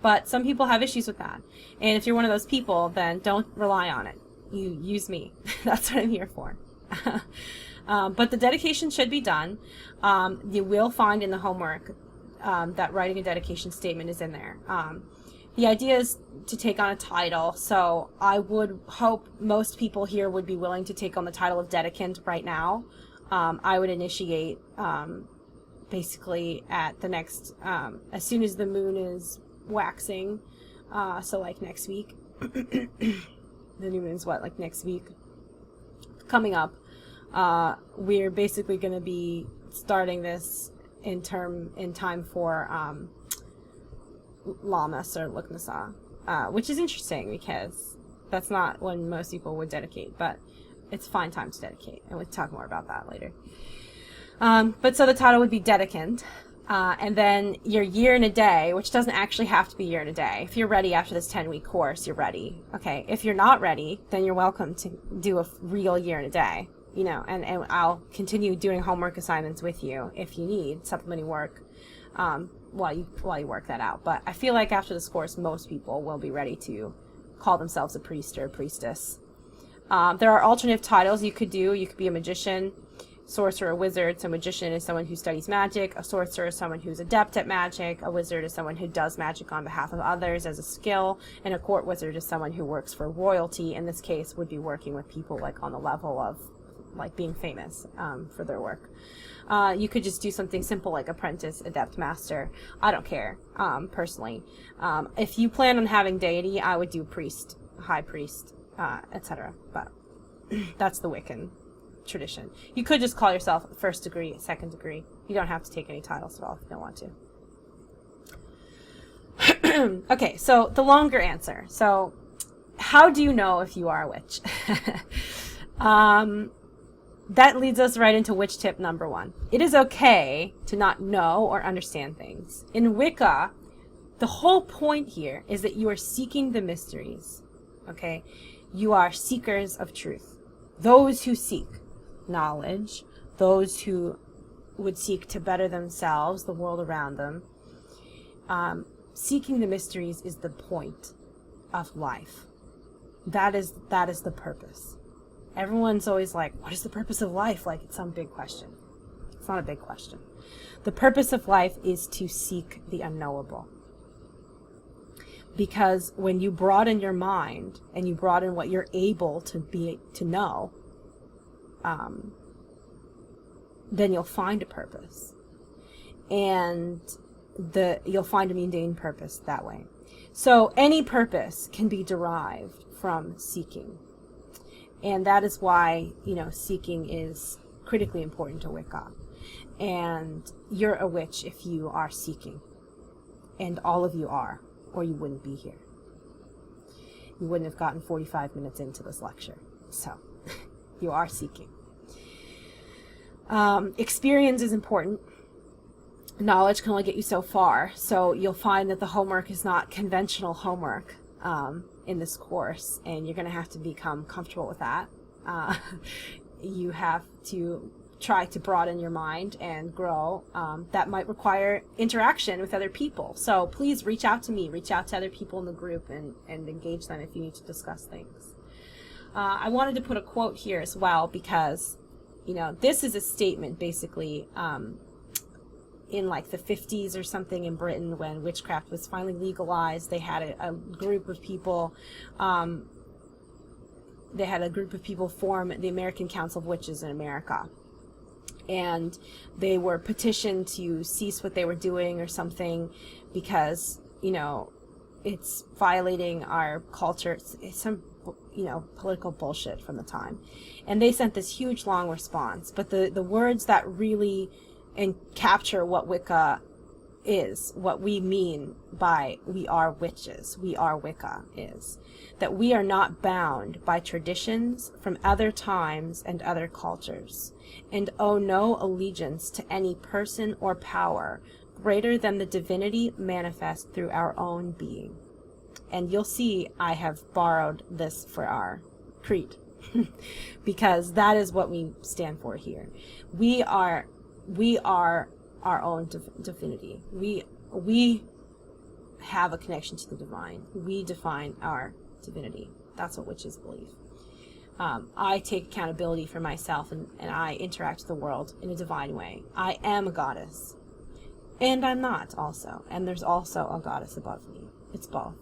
But some people have issues with that, and if you're one of those people, then don't rely on it. You use me. That's what I'm here for. But the dedication should be done. You will find in the homework that writing a dedication statement is in there. The idea is to take on a title, so I would hope most people here would be willing to take on the title of dedicant right now. I would initiate basically at the next, as soon as the moon is waxing, so like next week. The new moon's like next week coming up. We're basically going to be starting this in time for Lammas or Luknasa, which is interesting because that's not when most people would dedicate, but it's a fine time to dedicate, and we'll talk more about that later. But so the title would be dedicant, and then your year and a day, which doesn't actually have to be year and a day. If you're ready after this 10-week course, you're ready. Okay, if you're not ready, then you're welcome to do a real year and a day. And I'll continue doing homework assignments with you if you need supplementing work while you work that out. But I feel like after this course, most people will be ready to call themselves a priest or a priestess. There are alternative titles you could do. You could be a magician, sorcerer, a wizard. So a magician is someone who studies magic. A sorcerer is someone who's adept at magic. A wizard is someone who does magic on behalf of others as a skill. And a court wizard is someone who works for royalty. In this case, would be working with people like on the level of like being famous for their work. You could just do something simple like apprentice, adept, master. I don't care, personally. If you plan on having deity, I would do priest, high priest, etc. But that's the Wiccan tradition. You could just call yourself 1st degree, 2nd degree. You don't have to take any titles at all if you don't want to. Okay, so the longer answer. So how do you know if you are a witch? That leads us right into witch tip number 1. It is okay to not know or understand things. In Wicca, the whole point here is that you are seeking the mysteries. Okay? You are seekers of truth. Those who seek knowledge, those who would seek to better themselves, the world around them. Seeking the mysteries is the point of life. That is the purpose. Everyone's always like, what is the purpose of life? Like it's some big question. It's not a big question. The purpose of life is to seek the unknowable. Because when you broaden your mind and you broaden what you're able to know, then you'll find a purpose. And you'll find a mundane purpose that way. So any purpose can be derived from seeking. And that is why, seeking is critically important to Wicca. And you're a witch if you are seeking. And all of you are, or you wouldn't be here. You wouldn't have gotten 45 minutes into this lecture. So, you are seeking. Experience is important. knowledge can only get you so far. So you'll find that the homework is not conventional homework in this course, and you're going to have to become comfortable with that. You have to try to broaden your mind and grow. That might require interaction with other people. So please reach out to me, reach out to other people in the group, and engage them if you need to discuss things. I wanted to put a quote here as well because, you know, this is a statement basically in like the 50s or something in Britain when witchcraft was finally legalized. They had a group of people form the American Council of Witches in America. And they were petitioned to cease what they were doing or something because, you know, it's violating our culture. It's some, you know, political bullshit from the time. And they sent this huge long response. But the words that really capture what Wicca is, what we mean by we are witches, we are Wicca, is that we are not bound by traditions from other times and other cultures, and owe no allegiance to any person or power greater than the divinity manifest through our own being. And you'll see I have borrowed this for our creed because that is what we stand for here. We are our own divinity. We have a connection to the divine. We define our divinity. That's what witches believe. I take accountability for myself, and I interact with the world in a divine way. I am a goddess. And I'm not also. And there's also a goddess above me. It's both.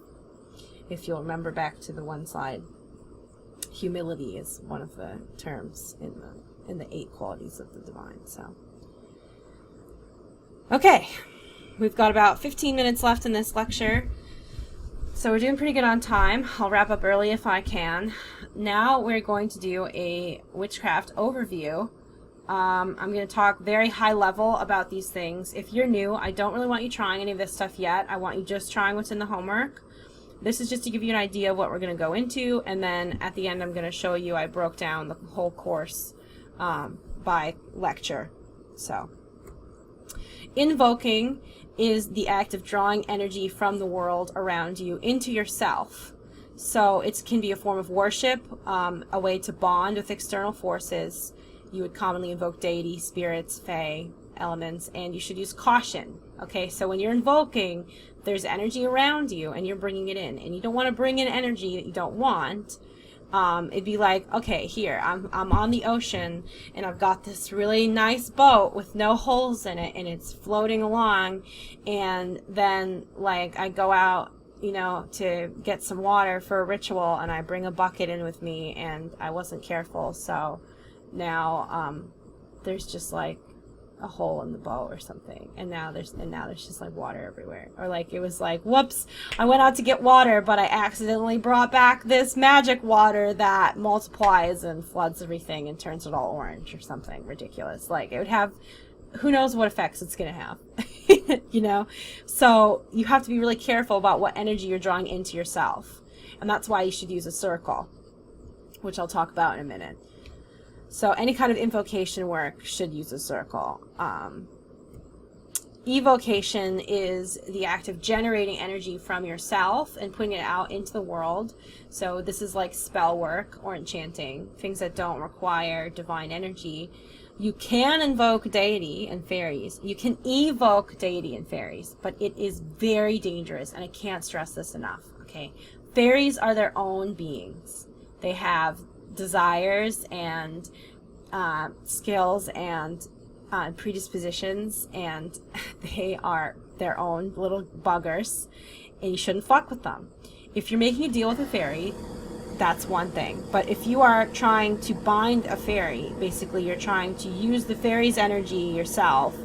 If you'll remember back to the one slide, humility is one of the terms in the 8 qualities of the divine. So, okay, we've got about 15 minutes left in this lecture. So we're doing pretty good on time. I'll wrap up early if I can. Now we're going to do a witchcraft overview. I'm going to talk very high level about these things. If you're new, I don't really want you trying any of this stuff yet. I want you just trying what's in the homework. This is just to give you an idea of what we're going to go into, and then at the end I'm going to show you I broke down the whole course by lecture. So, invoking is the act of drawing energy from the world around you into yourself. So it can be a form of worship, a way to bond with external forces. You would commonly invoke deity, spirits, fae, elements, and you should use caution. Okay, so when you're invoking, there's energy around you and you're bringing it in, and you don't want to bring in energy that you don't want. It'd be like, okay, here, I'm on the ocean and I've got this really nice boat with no holes in it and it's floating along, and then like I go out, you know, to get some water for a ritual and I bring a bucket in with me and I wasn't careful, so now there's just like a hole in the boat or something, and now there's just like water everywhere. Or like it was like, whoops, I went out to get water but I accidentally brought back this magic water that multiplies and floods everything and turns it all orange or something ridiculous. Like it would have, who knows what effects it's gonna have. You know, so you have to be really careful about what energy you're drawing into yourself, and that's why you should use a circle, which I'll talk about in a minute. So any kind of invocation work should use a circle. Evocation is the act of generating energy from yourself and putting it out into the world. So this is like spell work or enchanting, things that don't require divine energy. You can invoke deity and fairies. You can evoke deity and fairies, but it is very dangerous, and I can't stress this enough, okay? Fairies are their own beings. They have desires and skills and predispositions, and they are their own little buggers, and you shouldn't fuck with them. If you're making a deal with a fairy, that's one thing. But if you are trying to bind a fairy, basically you're trying to use the fairy's energy yourself,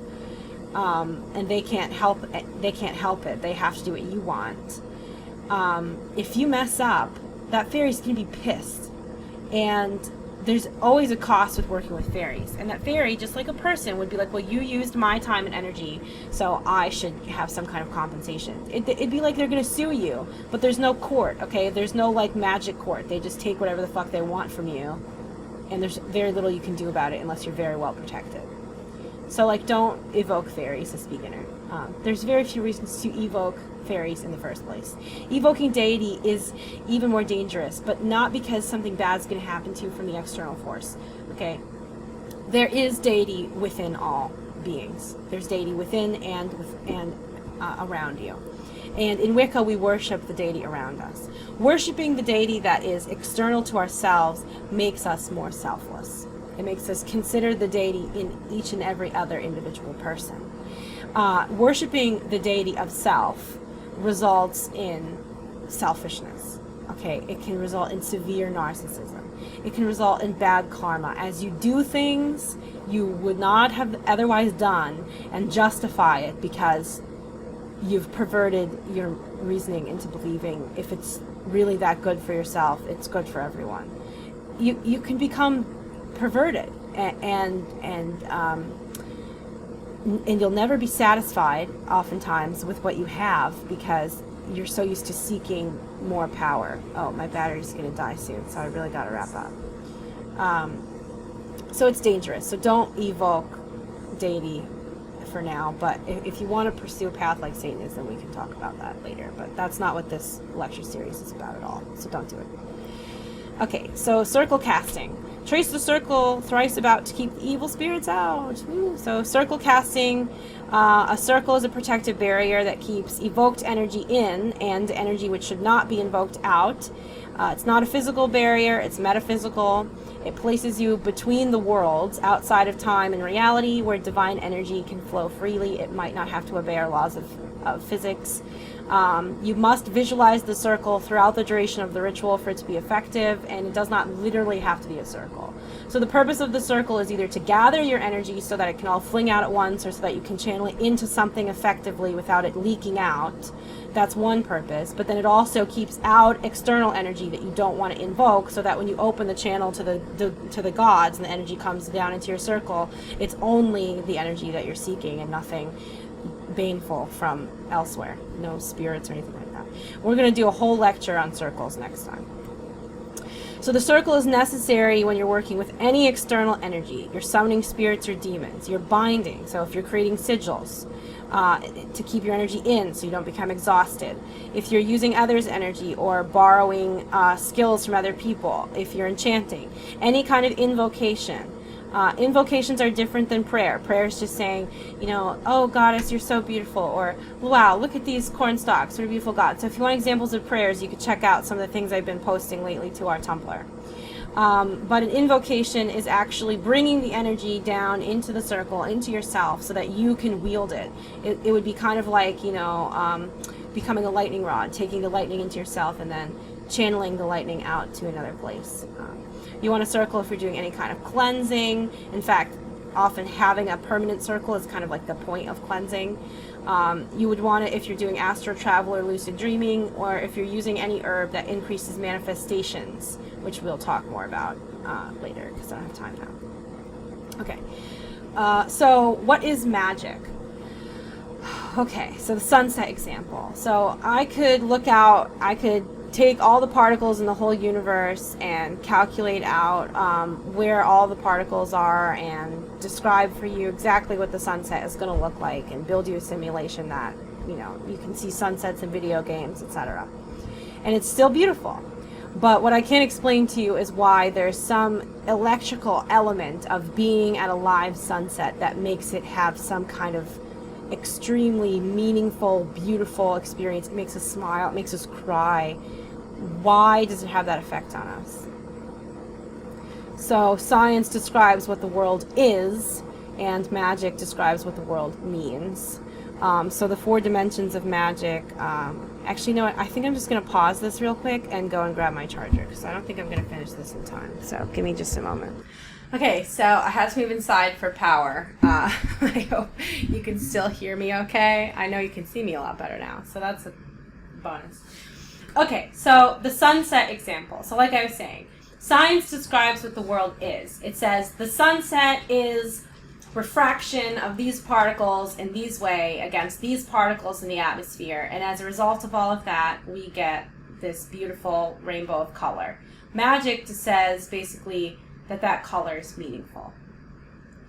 and they can't help it. They have to do what you want. If you mess up, that fairy's gonna be pissed. And there's always a cost with working with fairies. And that fairy, just like a person, would be like, well, you used my time and energy, so I should have some kind of compensation. It'd be like they're going to sue you, but there's no court, okay? There's no, like, magic court. They just take whatever the fuck they want from you, and there's very little you can do about it unless you're very well protected. So like, don't evoke fairies as beginner. There's very few reasons to evoke fairies in the first place. Evoking deity is even more dangerous, but not because something bad is going to happen to you from the external force. Okay, there is deity within all beings. There's deity within and around you. And in Wicca, we worship the deity around us. Worshipping the deity that is external to ourselves makes us more selfless. It makes us consider the deity in each and every other individual person. Worshipping the deity of self results in selfishness. Okay, it can result in severe narcissism. It can result in bad karma, as you do things you would not have otherwise done and justify it because you've perverted your reasoning into believing if it's really that good for yourself, it's good for everyone. You can become perverted, and you'll never be satisfied oftentimes with what you have because you're so used to seeking more power. Oh, my battery's going to die soon, so I really got to wrap up. So it's dangerous. So don't evoke deity for now, but if you want to pursue a path like Satanism, we can talk about that later. But that's not what this lecture series is about at all, so don't do it. Okay, so circle casting. Trace the circle thrice about to keep the evil spirits out. Woo. So circle casting, a circle is a protective barrier that keeps evoked energy in and energy which should not be invoked out. It's not a physical barrier, it's metaphysical. It places you between the worlds, outside of time and reality, where divine energy can flow freely. It might not have to obey our laws of physics. You must visualize the circle throughout the duration of the ritual for it to be effective, and it does not literally have to be a circle. So the purpose of the circle is either to gather your energy so that it can all fling out at once, or so that you can channel it into something effectively without it leaking out. That's one purpose, but then it also keeps out external energy that you don't want to invoke, so that when you open the channel to the gods and the energy comes down into your circle, it's only the energy that you're seeking and nothing baneful from elsewhere. No spirits or anything like that. We're going to do a whole lecture on circles next time. So the circle is necessary when you're working with any external energy. You're summoning spirits or demons. You're binding. So if you're creating sigils, to keep your energy in so you don't become exhausted. If you're using others' energy or borrowing skills from other people, if you're enchanting, any kind of invocation. Invocations are different than prayer. Prayer is just saying, you know, oh goddess, you're so beautiful, or wow, look at these corn stalks, what a beautiful god. So if you want examples of prayers, you could check out some of the things I've been posting lately to our Tumblr. But an invocation is actually bringing the energy down into the circle, into yourself, so that you can wield it. It would be kind of like, you know, becoming a lightning rod, taking the lightning into yourself and then channeling the lightning out to another place. You want a circle if you're doing any kind of cleansing. In fact, often having a permanent circle is kind of like the point of cleansing. You would want it if you're doing astral travel or lucid dreaming, or if you're using any herb that increases manifestations, which we'll talk more about later because I don't have time now. Okay, so what is magic? Okay, so the sunset example. So I could look out, I could take all the particles in the whole universe and calculate out where all the particles are and describe for you exactly what the sunset is going to look like and build you a simulation that, you know, you can see sunsets in video games, etc. And it's still beautiful. But what I can't explain to you is why there's some electrical element of being at a live sunset that makes it have some kind of extremely meaningful, beautiful experience. It makes us smile, it makes us cry. Why does it have that effect on us? So science describes what the world is, and magic describes what the world means. So the 4 dimensions of magic, actually, you know what, I think I'm just going to pause this real quick and go and grab my charger, because I don't think I'm going to finish this in time. So give me just a moment. Okay, so I had to move inside for power. I hope you can still hear me okay. I know you can see me a lot better now, so that's a bonus. Okay, so the sunset example. So like I was saying, science describes what the world is. It says the sunset is refraction of these particles in these way against these particles in the atmosphere, and as a result of all of that, we get this beautiful rainbow of color. Magic just says basically that color is meaningful.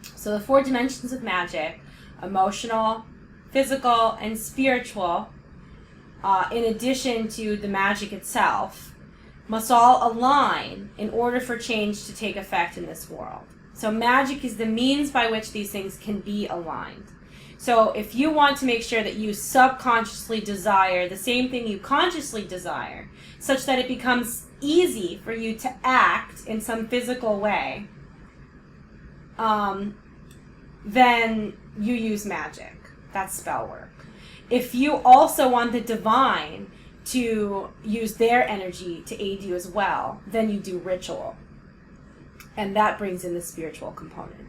So the 4 dimensions of magic, emotional, physical, and spiritual, in addition to the magic itself, must all align in order for change to take effect in this world. So magic is the means by which these things can be aligned. So if you want to make sure that you subconsciously desire the same thing you consciously desire, such that it becomes easy for you to act in some physical way, then you use magic. That's spell work. If you also want the divine to use their energy to aid you as well, then you do ritual. And that brings in the spiritual component.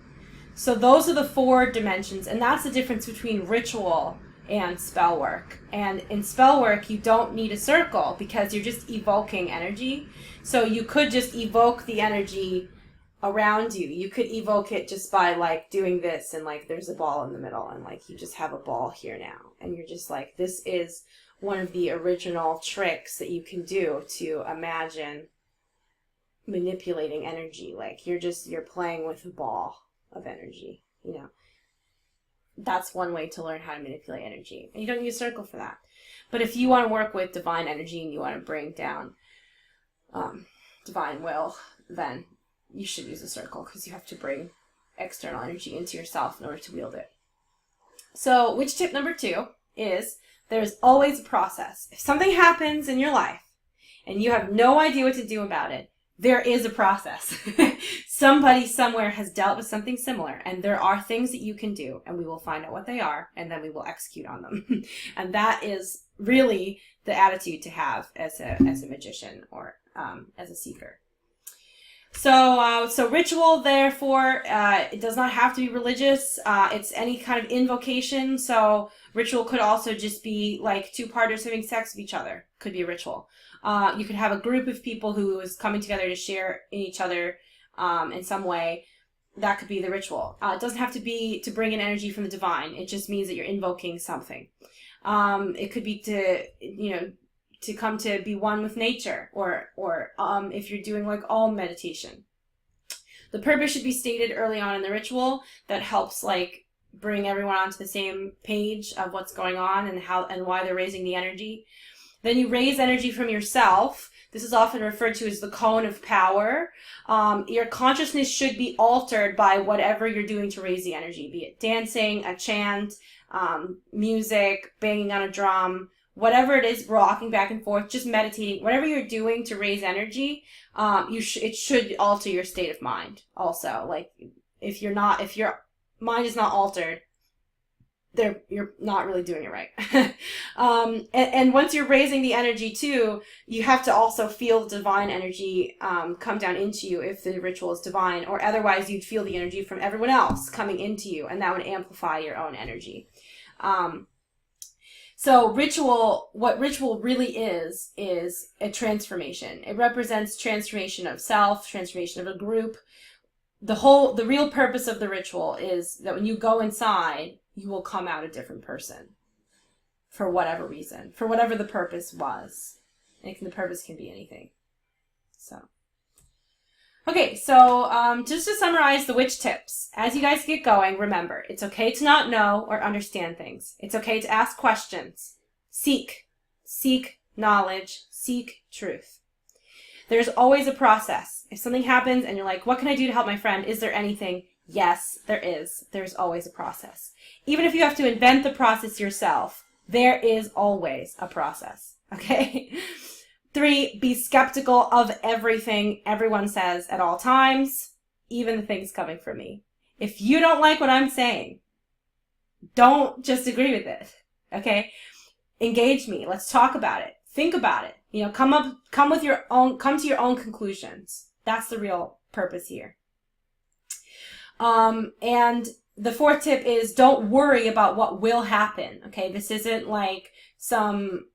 So those are the 4 dimensions, and that's the difference between ritual and spell work. And in spell work, you don't need a circle because you're just evoking energy. So you could just evoke the energy around you. You could evoke it just by like doing this, and like there's a ball in the middle, and like you just have a ball here now, and you're just like, this is one of the original tricks that you can do to imagine manipulating energy. Like you're playing with a ball of energy, you know. That's one way to learn how to manipulate energy, and you don't use a circle for that. But if you want to work with divine energy and you want to bring down divine will, then you should use a circle, because you have to bring external energy into yourself in order to wield it. So witch tip number 2 is there's always a process. If something happens in your life and you have no idea what to do about it, there is a process. Somebody somewhere has dealt with something similar, and there are things that you can do, and we will find out what they are, and then we will execute on them. And that is really the attitude to have as a magician or as a seeker. So ritual, therefore, it does not have to be religious. It's any kind of invocation. So ritual could also just be like 2 partners having sex with each other. Could be a ritual. You could have a group of people who is coming together to share in each other in some way. That could be the ritual. It doesn't have to be to bring in energy from the divine. It just means that you're invoking something. It could be to come to be one with nature, or if you're doing like all meditation. The purpose should be stated early on in the ritual. That helps like bring everyone onto the same page of what's going on and how and why they're raising the energy. Then you raise energy from yourself. This is often referred to as the cone of power. Your consciousness should be altered by whatever you're doing to raise the energy, be it dancing, a chant, music, banging on a drum, whatever it is, rocking back and forth, just meditating, whatever you're doing to raise energy, it should alter your state of mind also. Like if your mind is not altered, you're not really doing it right. And once you're raising the energy too, you have to also feel divine energy come down into you if the ritual is divine, or otherwise you'd feel the energy from everyone else coming into you, and that would amplify your own energy. So what ritual really is a transformation. It represents transformation of self, transformation of a group. The real purpose of the ritual is that when you go inside, you will come out a different person for whatever reason, for whatever the purpose was. And the purpose can be anything. Okay, so just to summarize the witch tips, as you guys get going, remember, it's okay to not know or understand things. It's okay to ask questions. Seek knowledge, seek truth. There's always a process. If something happens and you're like, what can I do to help my friend? Is there anything? Yes, there is. There's always a process. Even if you have to invent the process yourself, there is always a process, okay? 3, be skeptical of everything everyone says at all times, even the things coming from me. If you don't like what I'm saying, don't just agree with it, okay? Engage me. Let's talk about it. Think about it. Come to your own conclusions. That's the real purpose here. And the 4th tip is don't worry about what will happen, okay? This isn't like some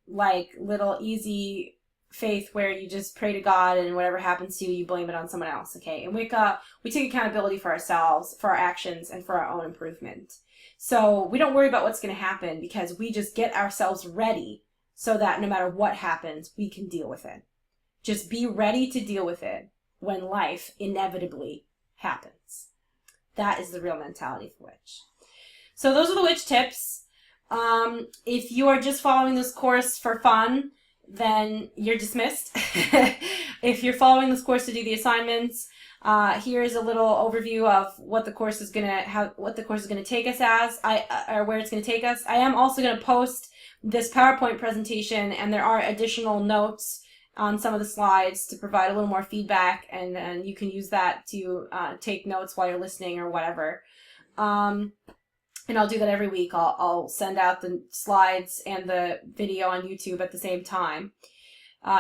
little easy faith where you just pray to God and whatever happens to you, you blame it on someone else, okay? In Wicca, we take accountability for ourselves, for our actions, and for our own improvement. So we don't worry about what's going to happen because we just get ourselves ready so that no matter what happens, we can deal with it. Just be ready to deal with it when life inevitably happens. That is the real mentality for witch. So those are the witch tips. If you are just following this course for fun, then you're dismissed. If you're following this course to do the assignments, here's a little overview of what the course is gonna take us as, or where it's gonna take us. I am also gonna post this PowerPoint presentation, and there are additional notes on some of the slides to provide a little more feedback, and you can use that to take notes while you're listening or whatever. And I'll do that every week. I'll send out the slides and the video on YouTube at the same time.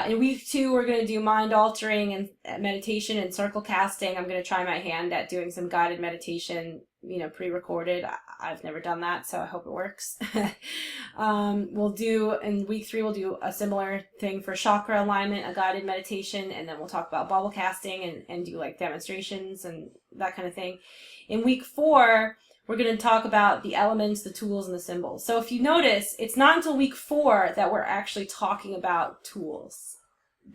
In week 2, we're going to do mind altering and meditation and circle casting. I'm going to try my hand at doing some guided meditation, pre-recorded. I've never done that, so I hope it works. In week 3, we'll do a similar thing for chakra alignment, a guided meditation, and then we'll talk about bubble casting and do like demonstrations and that kind of thing. In week 4, we're going to talk about the elements, the tools, and the symbols. So if you notice, it's not until week 4 that we're actually talking about tools.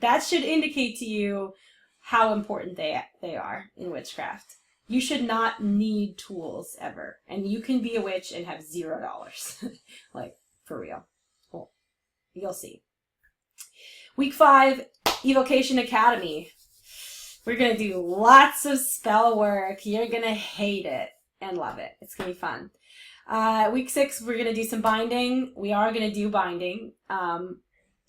That should indicate to you how important they are in witchcraft. You should not need tools ever. And you can be a witch and have $0. Like, for real. Well, you'll see. Week 5, Evocation Academy. We're going to do lots of spell work. You're going to hate it and love it. It's going to be fun. Week 6, we're going to do some binding. We are going to do binding,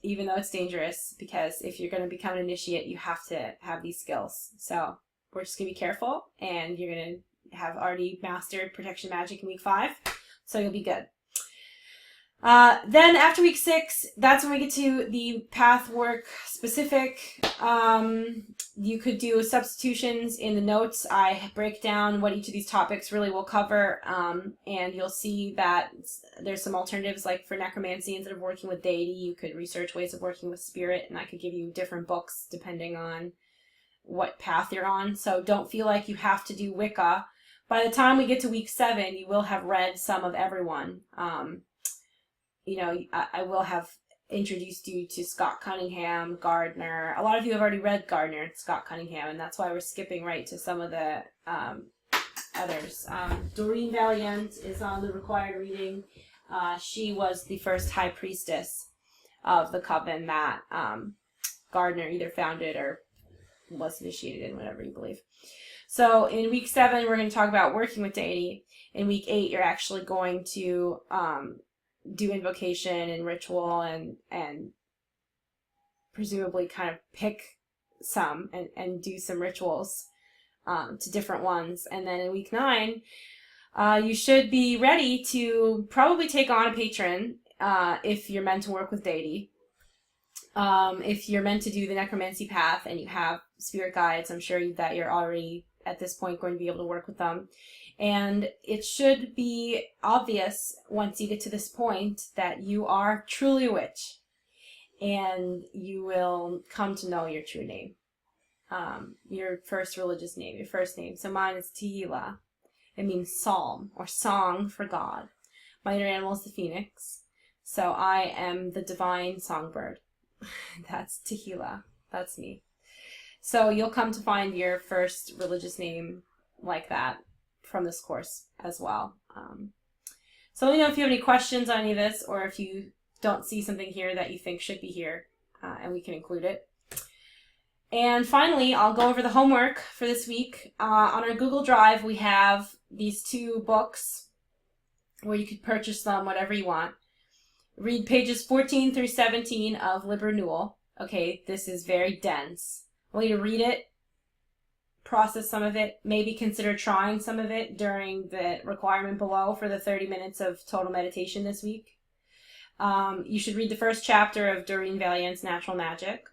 even though it's dangerous, because if you're going to become an initiate, you have to have these skills. So we're just going to be careful, and you're going to have already mastered protection magic in week 5, so you'll be good. Then after week 6, that's when we get to the path work specific. You could do substitutions in the notes. I break down what each of these topics really will cover, and you'll see that there's some alternatives, like for necromancy, instead of working with deity, you could research ways of working with spirit, and I could give you different books depending on what path you're on. So don't feel like you have to do Wicca. By the time we get to week 7, you will have read some of everyone. I will have introduced you to Scott Cunningham, Gardner. A lot of you have already read Gardner and Scott Cunningham, and that's why we're skipping right to some of the others. Doreen Valiant is on the required reading. She was the first high priestess of the coven that Gardner either founded or was initiated in, whatever you believe. So in week 7, we're going to talk about working with deity. In week 8, you're actually going to do invocation and ritual and presumably kind of pick some and do some rituals to different ones. And then in week 9, you should be ready to probably take on a patron if you're meant to work with deity. If you're meant to do the necromancy path and you have spirit guides, I'm sure that you're already at this point going to be able to work with them. And it should be obvious once you get to this point that you are truly a witch, and you will come to know your true name, your first religious name, your first name. So mine is Tehillah. It means psalm or song for God. My inner animal is the phoenix, so I am the divine songbird. That's Tehillah. That's me. So you'll come to find your first religious name like that from this course as well. So let me know if you have any questions on any of this, or if you don't see something here that you think should be here, and we can include it. And finally, I'll go over the homework for this week. On our Google Drive, we have these 2 books where you could purchase them, whatever you want. Read pages 14 through 17 of Liber Newell. Okay, this is very dense. I want you to read it, process some of it, maybe consider trying some of it during the requirement below for the 30 minutes of total meditation this week. You should read the first chapter of Doreen Valiant's Natural Magic.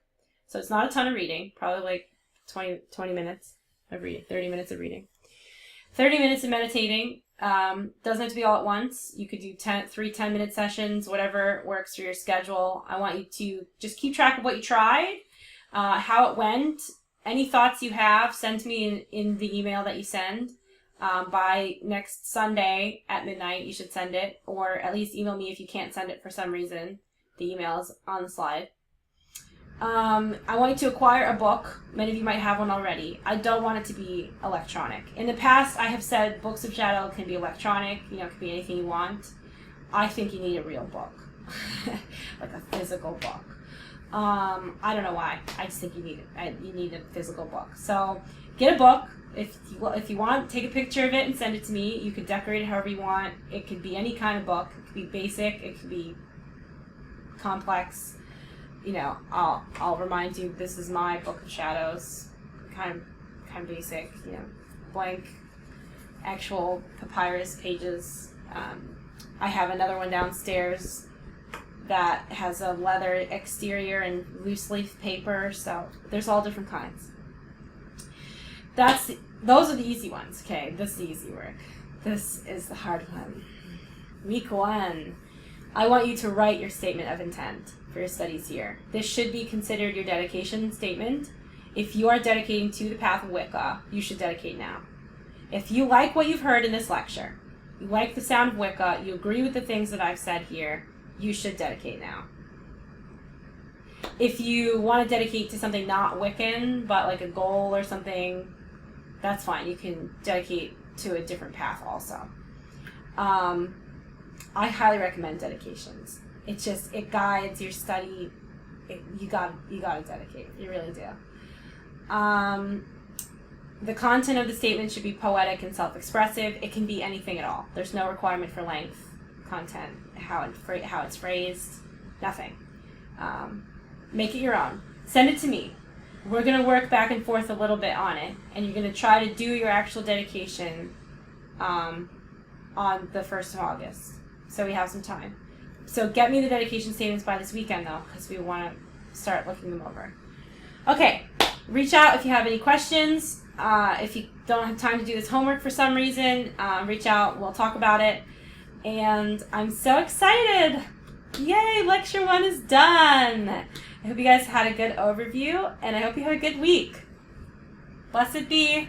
So it's not a ton of reading, probably like 20 minutes of reading, 30 minutes of reading. 30 minutes of meditating. Doesn't have to be all at once. You could do 3 10-minute sessions, whatever works for your schedule. I want you to just keep track of what you tried, how it went. Any thoughts you have, send to me in the email that you send. By next Sunday at midnight, you should send it, or at least email me if you can't send it for some reason. The email is on the slide. I want you to acquire a book. Many of you might have one already. I don't want it to be electronic. In the past, I have said books of shadow can be electronic. You know, it can be anything you want. I think you need a real book, like a physical book. I don't know why. I just think you need a physical book. So get a book. If you want, take a picture of it and send it to me. You could decorate it however you want. It could be any kind of book. It could be basic. It could be complex. You know, I'll remind you this is my book of shadows. Kind of basic. You know, blank, actual papyrus pages. I have another one downstairs that has a leather exterior and loose leaf paper. So there's all different kinds. Those are the easy ones, okay? This is the easy work. This is the hard one. Week 1. I want you to write your statement of intent for your studies here. This should be considered your dedication statement. If you are dedicating to the path of Wicca, you should dedicate now. If you like what you've heard in this lecture, you like the sound of Wicca, you agree with the things that I've said here, you should dedicate now. If you want to dedicate to something not Wiccan, but like a goal or something, that's fine. You can dedicate to a different path also. I highly recommend dedications. It guides your study. You gotta dedicate. You really do. The content of the statement should be poetic and self-expressive. It can be anything at all. There's no requirement for length, content, how it's phrased, nothing. Make it your own. Send it to me. We're going to work back and forth a little bit on it, and you're going to try to do your actual dedication on the 1st of August. So we have some time. So get me the dedication statements by this weekend, though, because we want to start looking them over. Okay, reach out if you have any questions. If you don't have time to do this homework for some reason, reach out. We'll talk about it. And I'm so excited. Yay, lecture 1 is done. I hope you guys had a good overview, and I hope you have a good week. Blessed be.